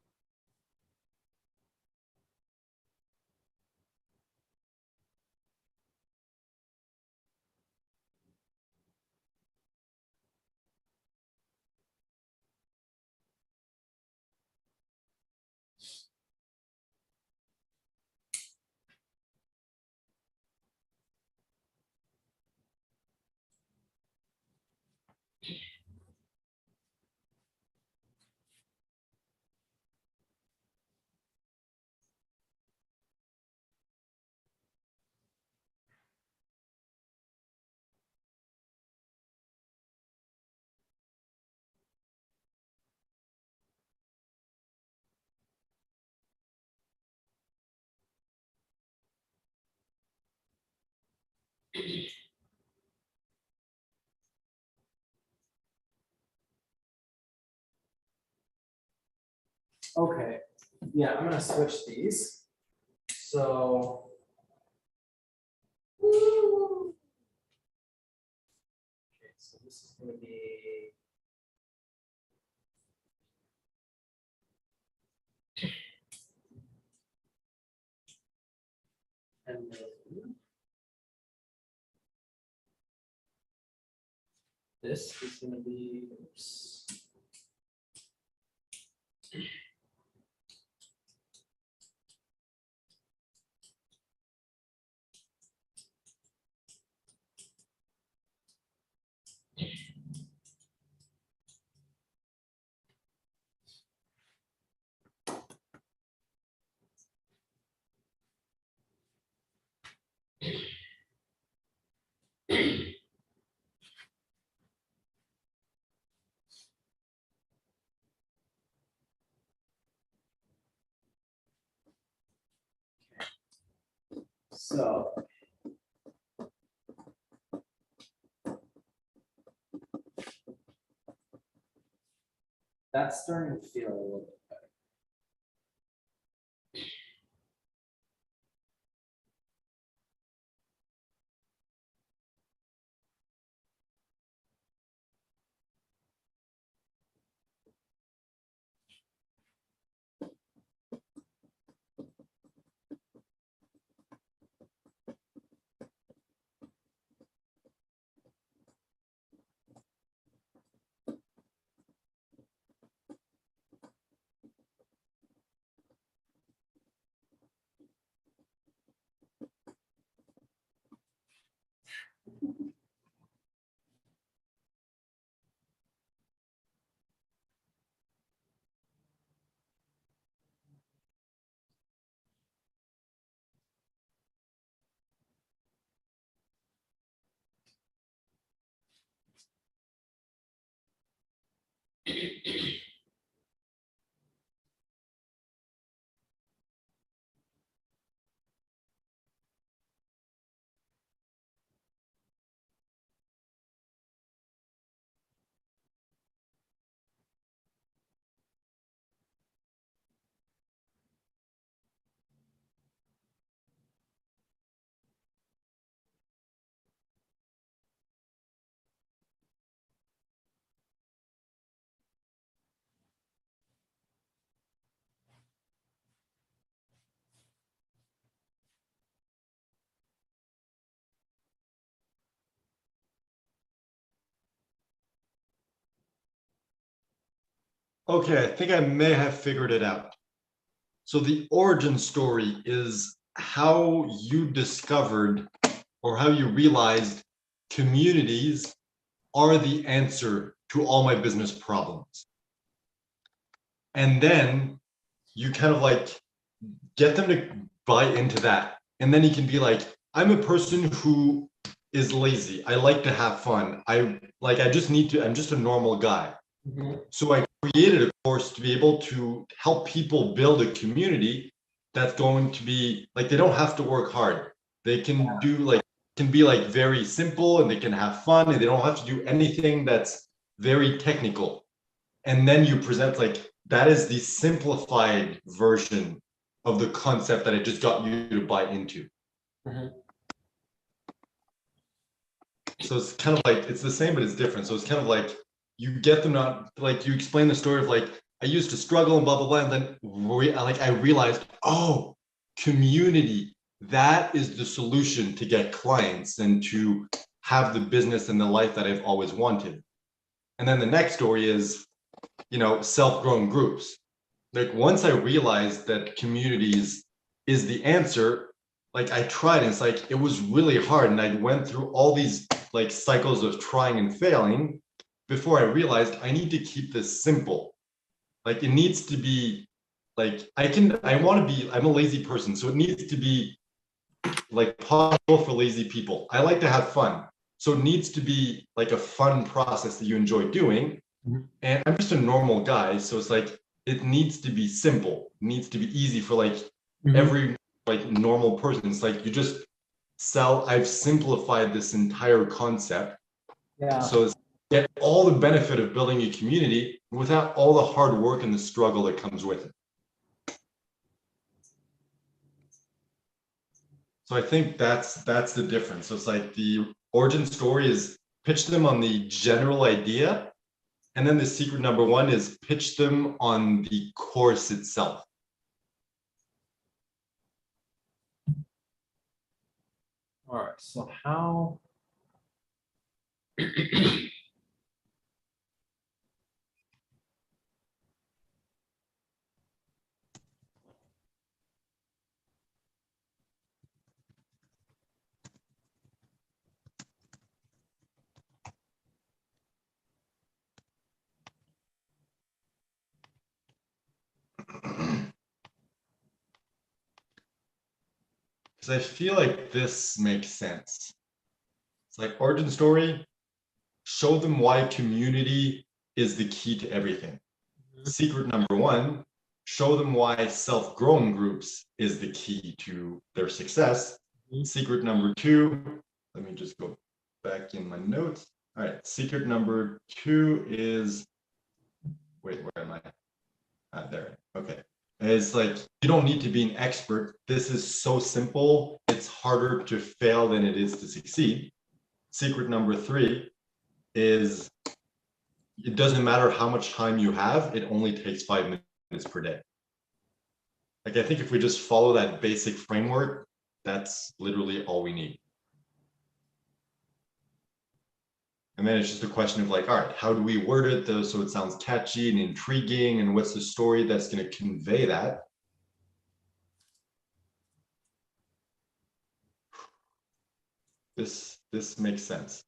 Okay, yeah, I'm gonna switch these. So. Okay, so this is gonna be. And then. This is gonna be, oops. So. That's starting to feel a little bit better. Okay, I think I may have figured it out. So the origin story is how you discovered or how you realized communities are the answer to all my business problems. And then you kind of like get them to buy into that. And then you can be like, I'm a person who is lazy. I like to have fun. I'm just a normal guy. So I created a course to be able to help people build a community that's going to be like, they don't have to work hard. They can do like, can be like very simple and they can have fun and they don't have to do anything that's very technical. And then you present like, that is the simplified version of the concept that I just got you to buy into. Mhm. So it's kind of like, it's the same, but it's different. So it's kind of like you get them not like you explain the story of like, I used to struggle and blah, blah, blah. And then I realized, oh, community, that is the solution to get clients and to have the business and the life that I've always wanted. And then the next story is, self-grown groups. Like once I realized that communities is the answer, like I tried and it's like, it was really hard. And I went through all these like cycles of trying and failing before I realized I need to keep this simple. Like it needs to be like, I'm a lazy person. So it needs to be like possible for lazy people. I like to have fun. So it needs to be like a fun process that you enjoy doing. Mhm. And I'm just a normal guy. So it's like, it needs to be simple, it needs to be easy for like every like normal person. It's like you just I've simplified this entire concept. Yeah. So it's get all the benefit of building a community without all the hard work and the struggle that comes with it. So I think that's the difference. So it's like the origin story is pitch them on the general idea. And then the secret number one is pitch them on the course itself. All right, so how? Because I feel like this makes sense. It's like origin story, show them why community is the key to everything. Secret number one, show them why self-grown groups is the key to their success. Secret number two, let me just go back in my notes. All right, secret number two is, wait, where am I? There, okay. It's like, you don't need to be an expert. This is so simple. It's harder to fail than it is to succeed. Secret number three is it doesn't matter how much time you have, it only takes 5 minutes per day. Like, I think if we just follow that basic framework, that's literally all we need. And then it's just a question of like, all right, how do we word it though so it sounds catchy and intriguing, and what's the story that's going to convey that? This makes sense.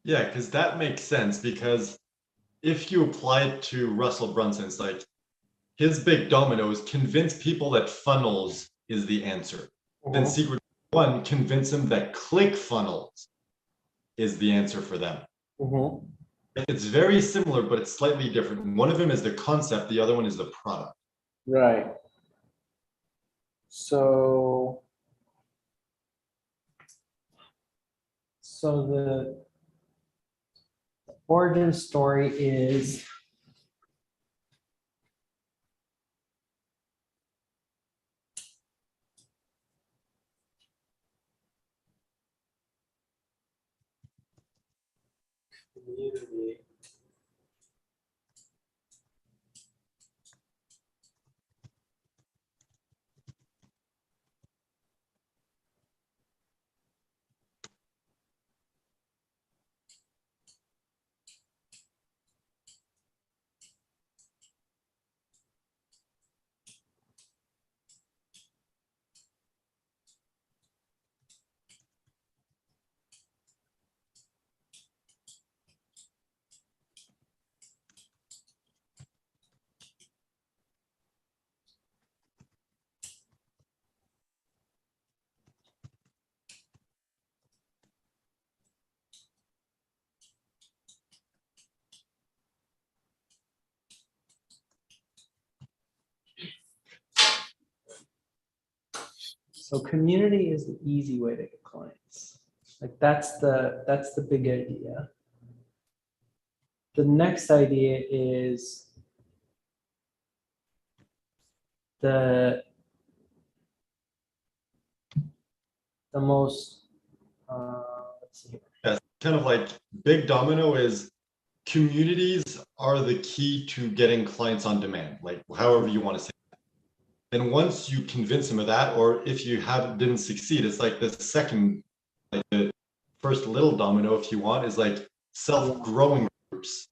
Yeah, because that makes sense, because if you apply it to Russell Brunson, it's like his big domino is convince people that funnels is the answer. Then secret one, convince them that ClickFunnels is the answer for them. It's very similar, but it's slightly different. One of them is the concept, the other one is the product. Right. So the origin story is community. So community is the easy way to get clients. Like that's the big idea. The next idea is the most, let's see here. Yeah, kind of like big domino is communities are the key to getting clients on demand, like however you want to say it. Then once you convince them of that, or if you didn't succeed, it's like the second, like the first little domino, if you want, is like self-growing groups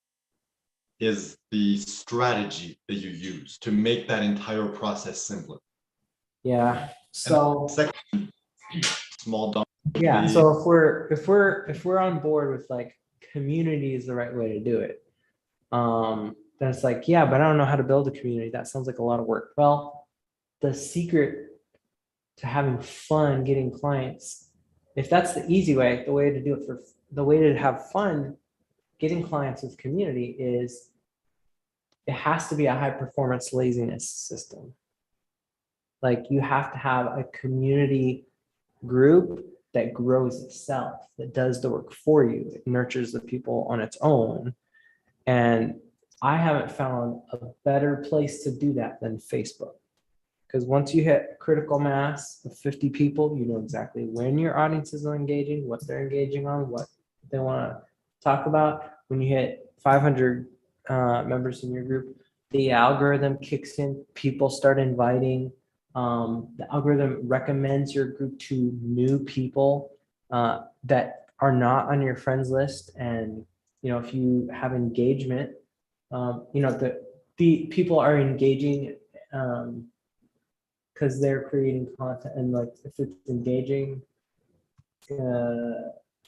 is the strategy that you use to make that entire process simpler. Yeah. So Second small domino. yeah. So if we're on board with like community is the right way to do it, then it's like, yeah, but I don't know how to build a community. That sounds like a lot of work. Well, the secret to having fun getting clients, if that's the easy way, the way to do it for the way to have fun getting clients with community is it has to be a high performance laziness system. Like you have to have a community group that grows itself, that does the work for you. It nurtures the people on its own. And I haven't found a better place to do that than Facebook. Because once you hit critical mass of 50 people, you know exactly when your audiences are engaging, what they're engaging on, what they want to talk about. When you hit 500 members in your group, the algorithm kicks in, people start inviting. The algorithm recommends your group to new people that are not on your friends list. And, you know, if you have engagement, you know, the people are engaging because they're creating content, and like if it's engaging,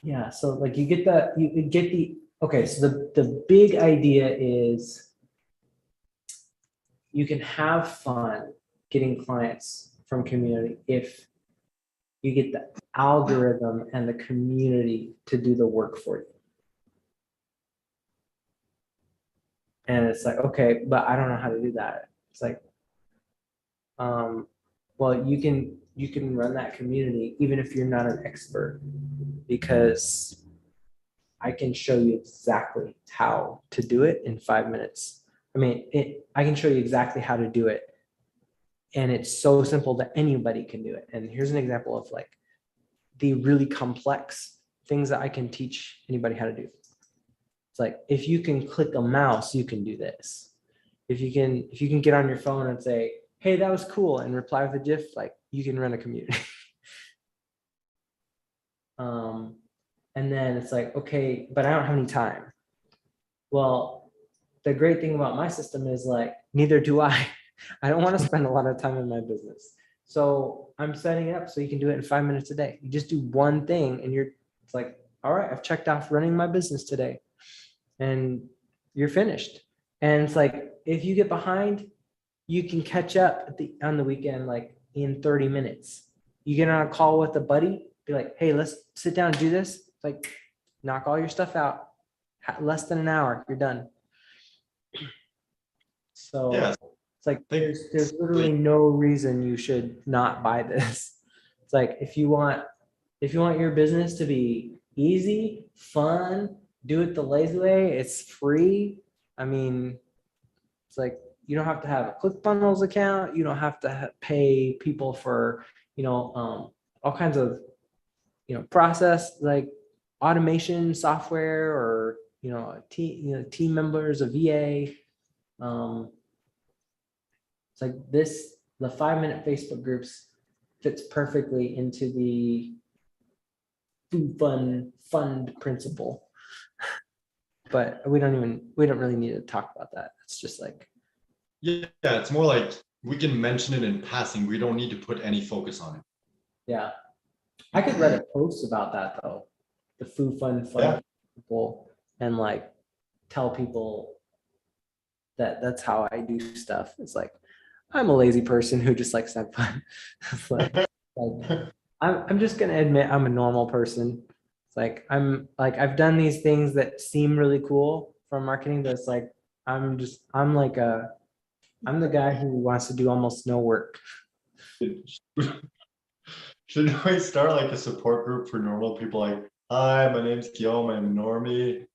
yeah. So like you get the okay. So the big idea is you can have fun getting clients from community if you get the algorithm and the community to do the work for you. And it's like, okay, but I don't know how to do that. It's like, well, you can run that community even if you're not an expert, because I can show you exactly how to do it in 5 minutes. I mean, I can show you exactly how to do it. And it's so simple that anybody can do it. And here's an example of like the really complex things that I can teach anybody how to do. It's like, if you can click a mouse, you can do this. If you can get on your phone and say, hey, that was cool, and reply with a GIF, like you can run a community. And then it's like, okay, but I don't have any time. Well, the great thing about my system is like, neither do I. I don't want to spend a lot of time in my business. So I'm setting it up so you can do it in 5 minutes a day. You just do one thing and it's like, all right, I've checked off running my business today and you're finished. And it's like, if you get behind, you can catch up on the weekend, like in 30 minutes. You get on a call with a buddy, be like, hey, let's sit down and do this. It's like, knock all your stuff out. Less than an hour, you're done. So Yeah. it's like, there's literally no reason you should not buy this. It's like, if you want your business to be easy, fun, do it the lazy way, it's free. I mean, it's like, you don't have to have a ClickFunnels account. You don't have to pay people for, all kinds of, process like automation software, or, team members, a VA. It's like the 5 minute Facebook groups fits perfectly into the food fund principle. But we don't really need to talk about that. It's just like, yeah, it's more like we can mention it in passing. We don't need to put any focus on it. Yeah. I could write a post about that though. The food fund people, and like tell people that that's how I do stuff. It's like, I'm a lazy person who just likes to have fun. It's like I'm just gonna admit I'm a normal person. It's like I've done these things that seem really cool from marketing, but it's like I'm the guy who wants to do almost no work. Should we start like a support group for normal people? Like, hi, my name's Guillaume, I'm a normie.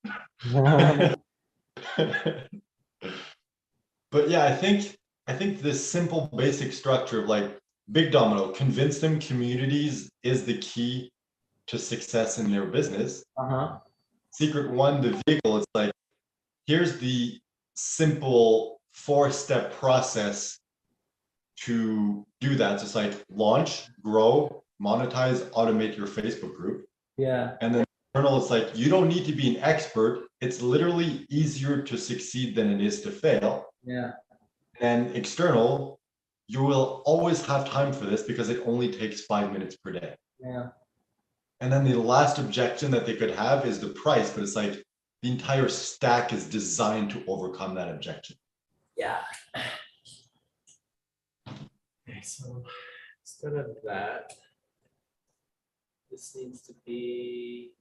But yeah, I think this simple basic structure of like Big Domino, convince them communities is the key to success in their business. Uh-huh. Secret one, the vehicle, it's like, here's the simple 4-step process to do that. So it's like launch, grow, monetize, automate your Facebook group. Yeah. And then internal, it's like, you don't need to be an expert. It's literally easier to succeed than it is to fail. Yeah. And external, you will always have time for this because it only takes 5 minutes per day. Yeah. And then the last objection that they could have is the price, but it's like the entire stack is designed to overcome that objection. Yeah. Okay, so instead of that, this needs to be.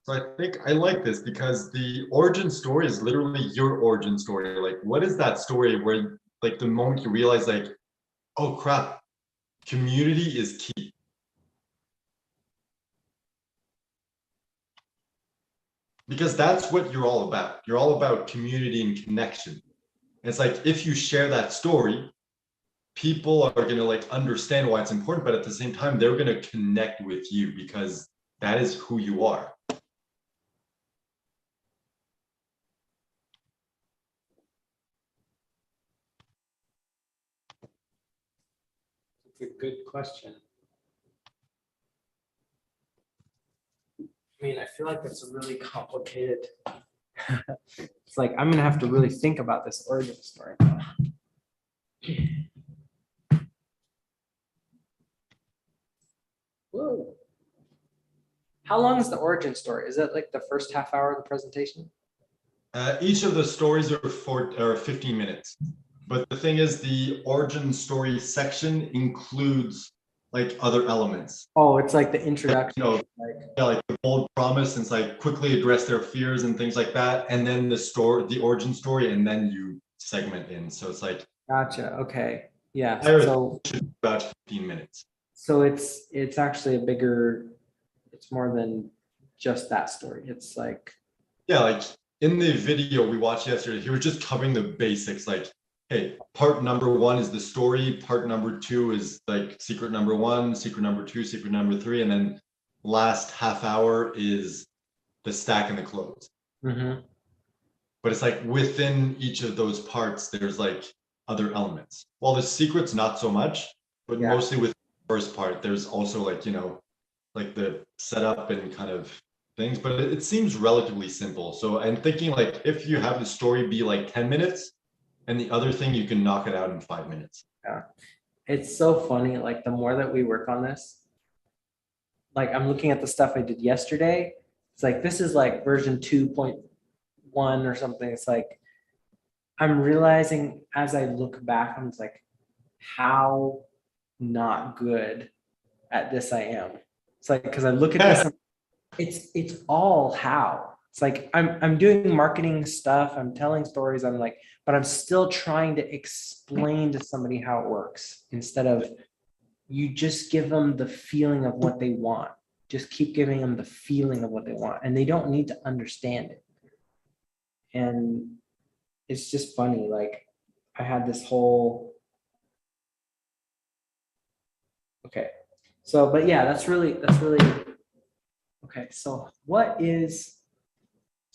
So I think I like this because the origin story is literally your origin story. Like, what is that story where, like, the moment you realize, like, oh crap, community is key. Because that's what you're all about. You're all about community and connection. It's like, if you share that story, people are going to like understand why it's important, but at the same time, they're going to connect with you because that is who you are. It's a good question. I mean, I feel like that's a really complicated. It's like I'm gonna have to really think about this origin story. Whoa. How long is the origin story? Is it like the first half hour of the presentation? Each of the stories are 15 minutes. But the thing is, the origin story section includes like other elements. Oh, it's like the introduction. You know, like, yeah, like the bold promise and it's like quickly address their fears and things like that. And then the origin story, and then you segment in. So it's like, gotcha. Okay. Yeah. I would- So about 15 minutes. so it's actually a bigger, it's more than just that story. It's like, Yeah, like in the video we watched yesterday, he was just covering the basics. Like, hey, part number 1 is the story. Part number 2 is like secret number 1, secret number 2, secret number 3, and then last half hour is the stack and the close. mhm. But it's like within each of those parts, there's like other elements. Well, the secrets not so much, but Yeah. mostly with the first part, there's also like, you know, like the setup and kind of things, but it seems relatively simple. So I'm thinking like if you have the story be like 10 minutes and the other thing, you can knock it out in 5 minutes. It's so funny. Like the more that we work on this, like I'm looking at the stuff I did yesterday. It's like, this is like version 2.1 or something. It's like, I'm realizing as I look back, I'm just like, how not good at this I am. It's like, because I look at this, it's all how. It's like I'm doing marketing stuff, I'm telling stories, I'm like, but I'm still trying to explain to somebody how it works instead of you just give them the feeling of what they want. Just keep giving them the feeling of what they want, and they don't need to understand it. And it's just funny, like I had this whole, okay, so but yeah, that's really okay. So what is,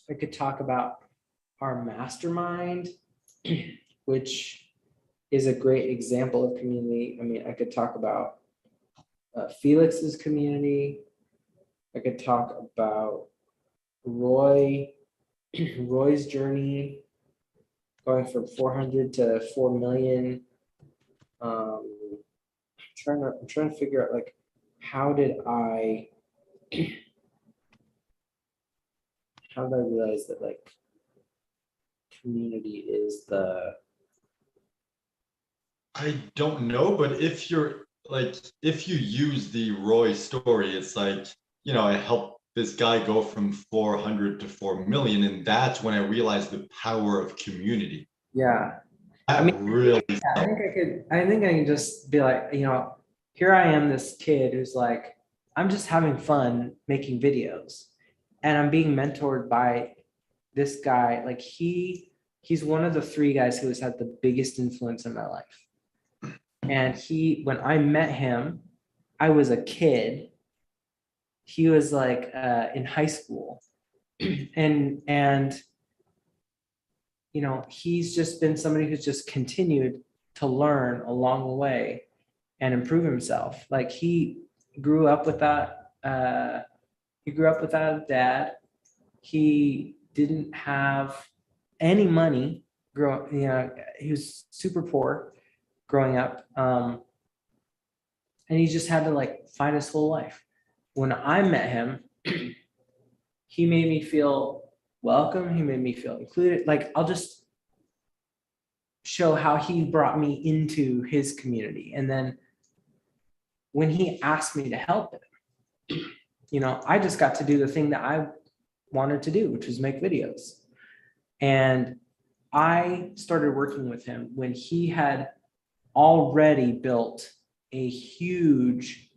I could talk about our mastermind, which is a great example of community. I mean, I could talk about Felix's community. I could talk about Roy's journey, going from 400 to 4 million. I'm trying to figure out like, how did I realize that like community is the, I don't know, but if you're like, if you use the Roy story, it's like, you know, I helped this guy go from 400 to 4 million. And that's when I realized the power of community. yeah. That I mean, really, I think I can just be like, you know, here I am, this kid who's like, I'm just having fun making videos, and I'm being mentored by this guy. Like he's one of the three guys who has had the biggest influence in my life. And when I met him, I was a kid. He was like in high school, and you know, he's just been somebody who's just continued to learn along the way and improve himself. Like he grew up without a dad. He didn't have any money he was super poor growing up. And he just had to like find his whole life. When I met him, he made me feel welcome. He made me feel included. Like, I'll just show how he brought me into his community. And then when he asked me to help him, you know, I just got to do the thing that I wanted to do, which was make videos. And I started working with him when he had already built a huge,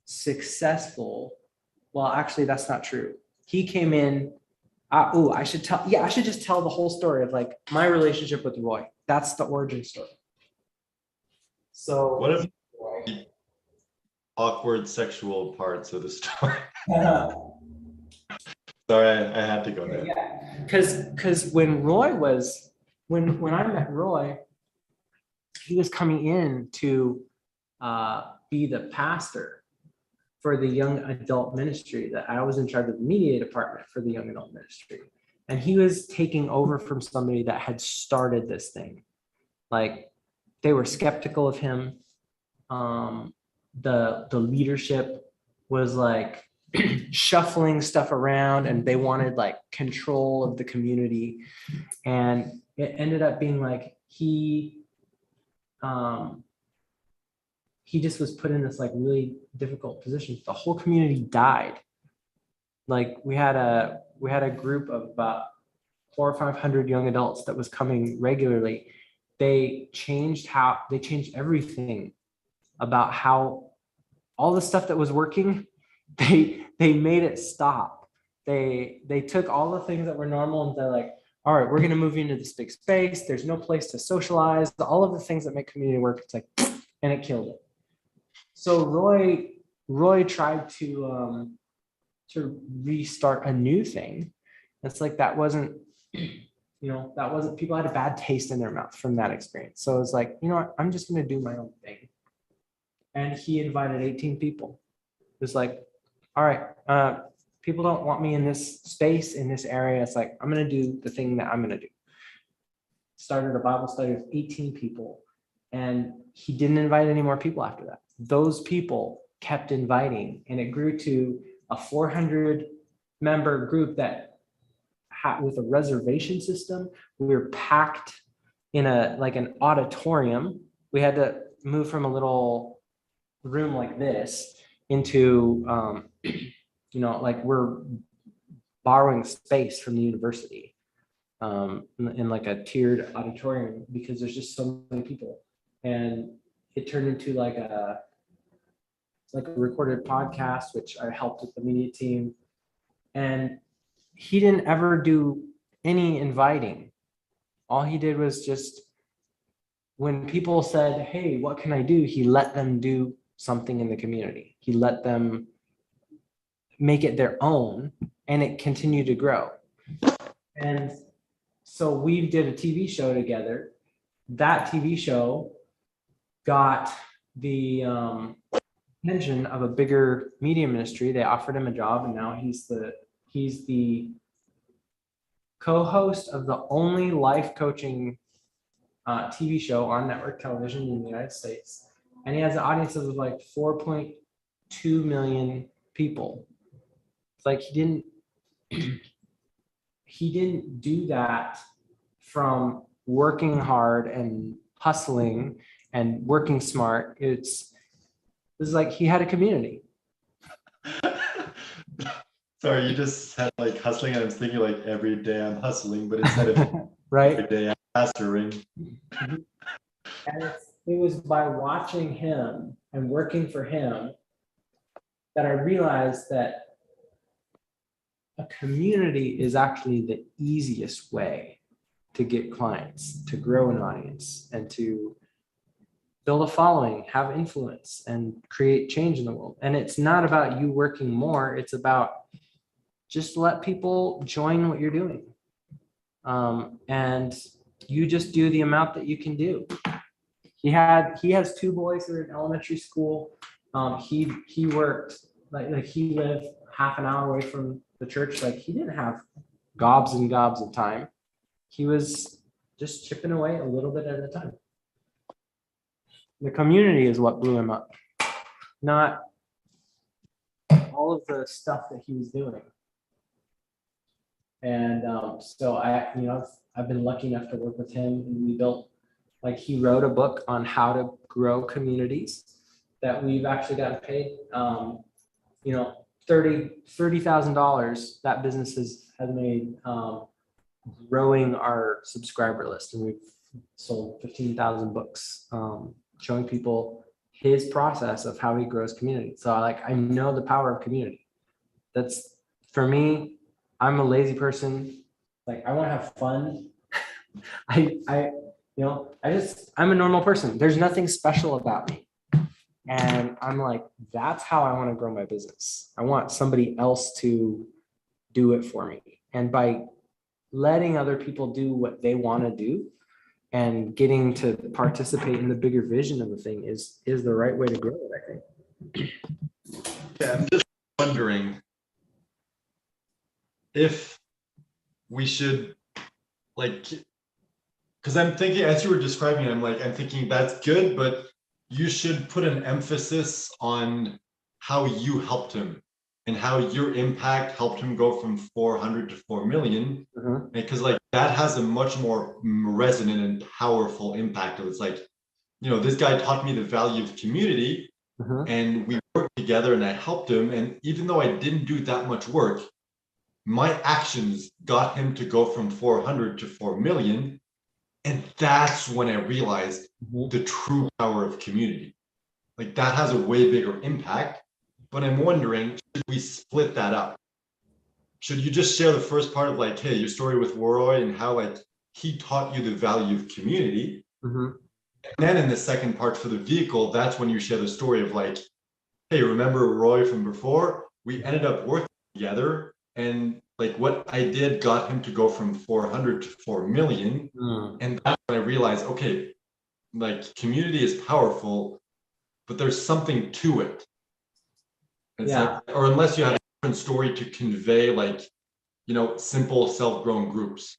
successful, well, actually, that's not true. He came in, I should just tell the whole story of like my relationship with Roy. That's the origin story. So What if awkward sexual parts of the story? Sorry, I had to go there. Yeah, because when I met Roy, he was coming in to be the pastor for the young adult ministry. That I was in charge of the media department for the young adult ministry. And he was taking over from somebody that had started this thing. Like, they were skeptical of him. The leadership was like shuffling stuff around, and they wanted like control of the community. And it ended up being like he just was put in this like really difficult position. The whole community died. Like we had a group of about 400 or 500 young adults that was coming regularly. They changed everything about how all the stuff that was working, they made it stop. They took all the things that were normal and they're like, all right, we're going to move you into this big space. There's no place to socialize. All of the things that make community work, it's like, and it killed it. So Roy tried to restart a new thing. It's like that wasn't people had a bad taste in their mouth from that experience. So it's like, you know what, I'm just going to do my own thing. And he invited 18 people. It was like, all right, people don't want me in this space, in this area. It's like, I'm going to do the thing that I'm going to do. Started a Bible study with 18 people. And he didn't invite any more people after that. Those people kept inviting, and it grew to a 400-member group that had, with a reservation system. We were packed in an auditorium. We had to move from a little room like this into, like we're borrowing space from the university in like a tiered auditorium because there's just so many people. And it turned into like a recorded podcast, which I helped with the media team. And he didn't ever do any inviting. All he did was just, when people said, hey, what can I do? He let them do something in the community. He let them make it their own, and it continued to grow. And so we did a TV show together. That TV show got the attention of a bigger media ministry. They offered him a job, and now he's the co-host of the only life coaching TV show on network television in the United States. And he has an audience of like 4.2 million people. It's like he didn't do that from working hard and hustling and working smart. It's like he had a community. Sorry, you just said like hustling. I was thinking like every day I'm hustling, but instead of right, every day I'm pastoring. and it was by watching him and working for him that I realized that a community is actually the easiest way to get clients, to grow an audience, and to build a following, have influence, and create change in the world. And it's not about you working more, it's about just let people join what you're doing. And you just do the amount that you can do. He has two boys that are in elementary school. He worked, like he lived half an hour away from the church. Like he didn't have gobs and gobs of time. He was just chipping away a little bit at a time. The community is what blew him up, not all of the stuff that he was doing. And so I've been lucky enough to work with him, and we built, like, he wrote a book on how to grow communities that we've actually gotten paid, $30,000 that business has made growing our subscriber list. And we've sold 15,000 books, showing people his process of how he grows community. So I know the power of community. That's, for me, I'm a lazy person. Like, I want to have fun. I'm a normal person. There's nothing special about me. And I'm like, that's how I want to grow my business. I want somebody else to do it for me. And by letting other people do what they want to do and getting to participate in the bigger vision of the thing is the right way to grow it, I think. Yeah, I'm just wondering if we should, like, because I'm thinking, as you were describing it, I'm thinking that's good, but you should put an emphasis on how you helped him and how your impact helped him go from 400 to 4 million. Because that has a much more resonant and powerful impact. It's like, this guy taught me the value of community, and we worked together and I helped him. And even though I didn't do that much work, my actions got him to go from 400 to 4 million. And that's when I realized the true power of community. Like, that has a way bigger impact. But I'm wondering, should we split that up? Should you just share the first part of hey, your story with Roy and how he taught you the value of community? And then in the second part for the vehicle, that's when you share the story of hey, remember Roy from before? We ended up working together, and what I did got him to go from 400 to 4 million. And that's when I realized, okay, community is powerful, but there's something to it. It's or unless you have a different story to convey, simple self-grown groups.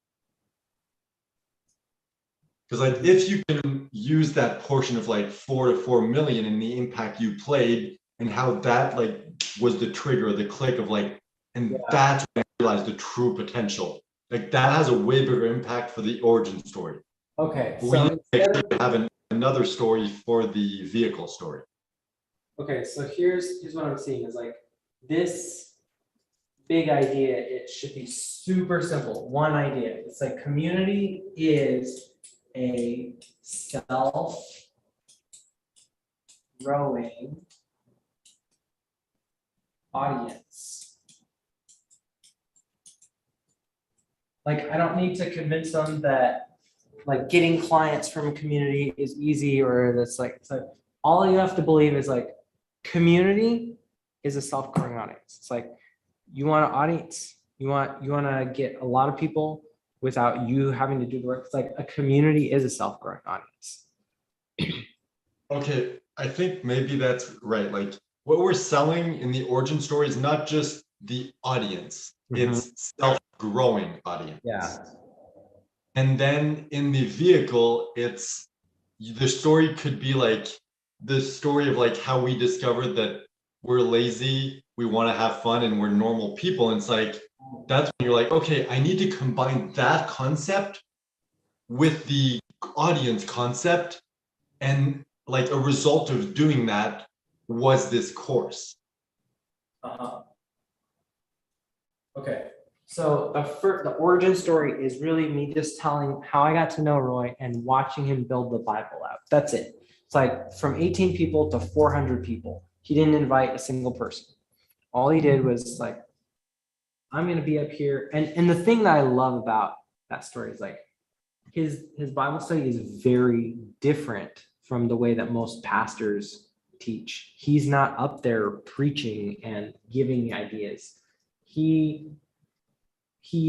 Because if you can use that portion of 4 to 4 million and the impact you played and how that was the trigger, the click of that's when I realized the true potential. That has a way bigger impact for the origin story. Okay. But we need to make sure to have another story for the vehicle story. Okay, so here's what I'm seeing is this big idea, it should be super simple. One idea. It's community is a self-growing audience. I don't need to convince them that getting clients from a community is easy, or that's it's all you have to believe is community is a self-growing audience. It's you want an audience, you want to get a lot of people without you having to do the work. It's a community is a self-growing audience. Okay, I think maybe that's right. What we're selling in the origin story is not just the audience, it's self-growing audience. Yeah. And then in the vehicle, it's the story could be the story of how we discovered that we're lazy, we want to have fun, and we're normal people. And it's that's when you're okay, I need to combine that concept with the audience concept. And a result of doing that was this course. Okay. So the origin story is really me just telling how I got to know Roy and watching him build the Bible out. That's it. It's like from 18 people to 400 people. He didn't invite a single person. All he did was like, I'm gonna be up here. And the thing that I love about that story is like his Bible study is very different from the way that most pastors teach. He's not up there preaching and giving ideas. He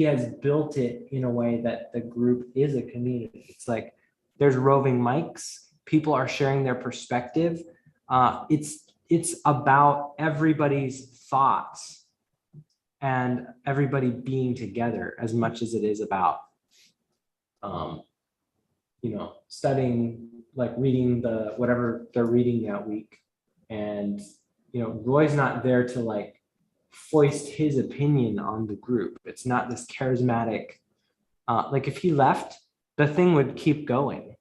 has built it in a way that the group is a community. It's like there's roving mics, people are sharing their perspective. It's about everybody's thoughts and everybody being together as much as it is about studying, like reading the whatever they're reading that week. And Roy's not there to like foist his opinion on the group. It's not this charismatic, like if he left, the thing would keep going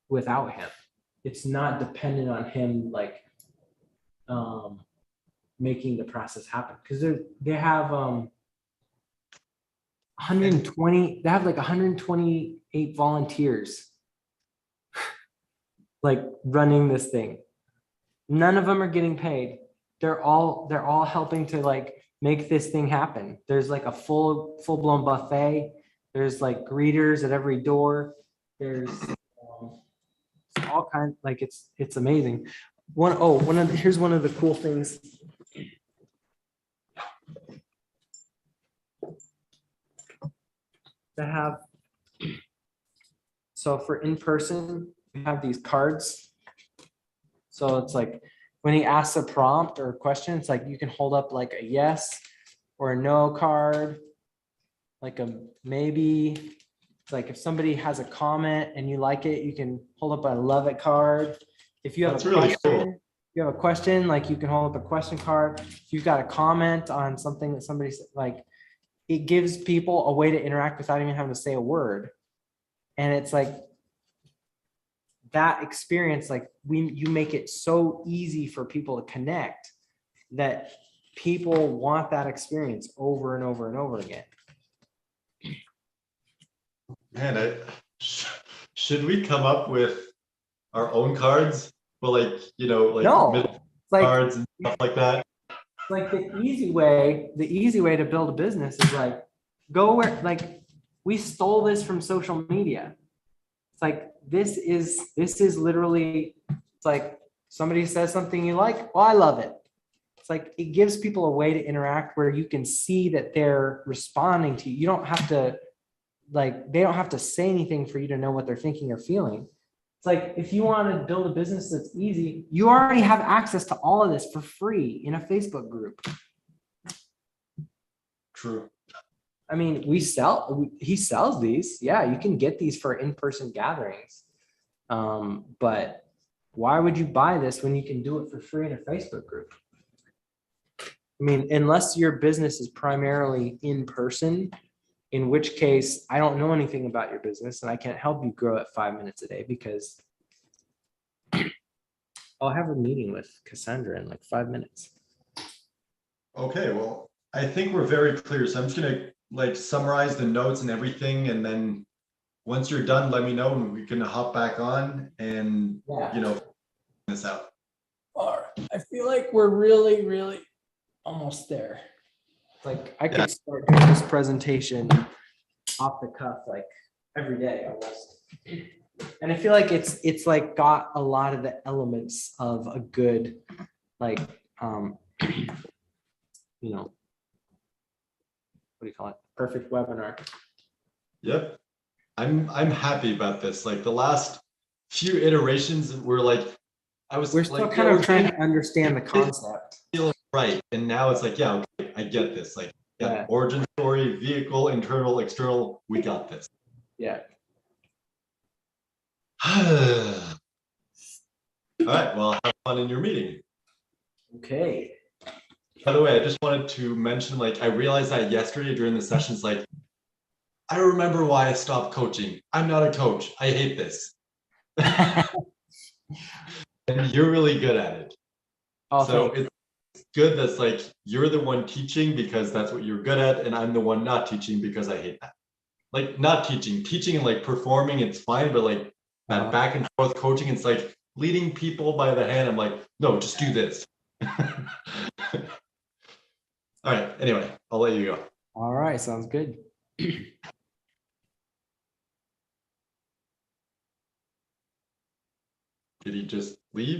without him. It's not dependent on him like making the process happen, because they have 120, they have like 128 volunteers like running this thing. None of them are getting paid. They're all helping to like make this thing happen. There's like a full-blown buffet. There's like greeters at every door. There's all kinds, like it's amazing. Here's one of the cool things. To have, so for in person, we have these cards. So it's like when he asks a prompt or a question, it's like you can hold up like a yes or a no card, like a maybe. It's like if somebody has a comment and you like it, you can hold up a love it card. If you have That's a really question, cool. you have a question, like you can hold up a question card. If you've got a comment on something that somebody said, like it gives people a way to interact without even having to say a word. And it's like that experience, like you make it so easy for people to connect that people want that experience over and over and over again. Man, should we come up with our own cards? Well, like, No, middle it's like, cards and stuff like that. like the easy way to build a business is like, go where, like we stole this from social media. It's like, this is literally, it's like somebody says something you like, well, I love it. It's like, it gives people a way to interact where you can see that they're responding to you. You don't have to, like, they don't have to say anything for you to know what they're thinking or feeling. It's like, if you want to build a business that's easy, you already have access to all of this for free in a Facebook group. True. I mean, he sells these. Yeah, you can get these for in-person gatherings. But why would you buy this when you can do it for free in a Facebook group? I mean, unless your business is primarily in person, in which case I don't know anything about your business and I can't help you grow at 5 minutes a day, because I'll have a meeting with Cassandra in like 5 minutes. Okay, well, I think we're very clear. So I'm just gonna like summarize the notes and everything, and then once you're done, let me know and we can hop back on and Yeah. this out. All right. I feel like we're really, really almost there. Like I could start doing this presentation off the cuff like every day almost. And I feel like it's like got a lot of the elements of a good, like what do you call it? Perfect webinar. Yep. I'm happy about this. Like the last few iterations were like, We're still kind of trying to understand the concept. Right. And now it's like, yeah, okay, I get this. Like, Yeah. Origin story, vehicle, internal, external, we got this. Yeah. All right, well, have fun in your meeting. Okay. By the way, I just wanted to mention, like, I realized that yesterday during the sessions, like, I remember why I stopped coaching. I'm not a coach. I hate this. And you're really good at it. Oh, So thanks. it's good that's like, you're the one teaching because that's what you're good at, and I'm the one not teaching because I hate that. Like, not teaching and like performing, it's fine, but like that back and forth coaching. It's like leading people by the hand. I'm like, no, just do this. All right. Anyway, I'll let you go. All right, sounds good. Did he just leave?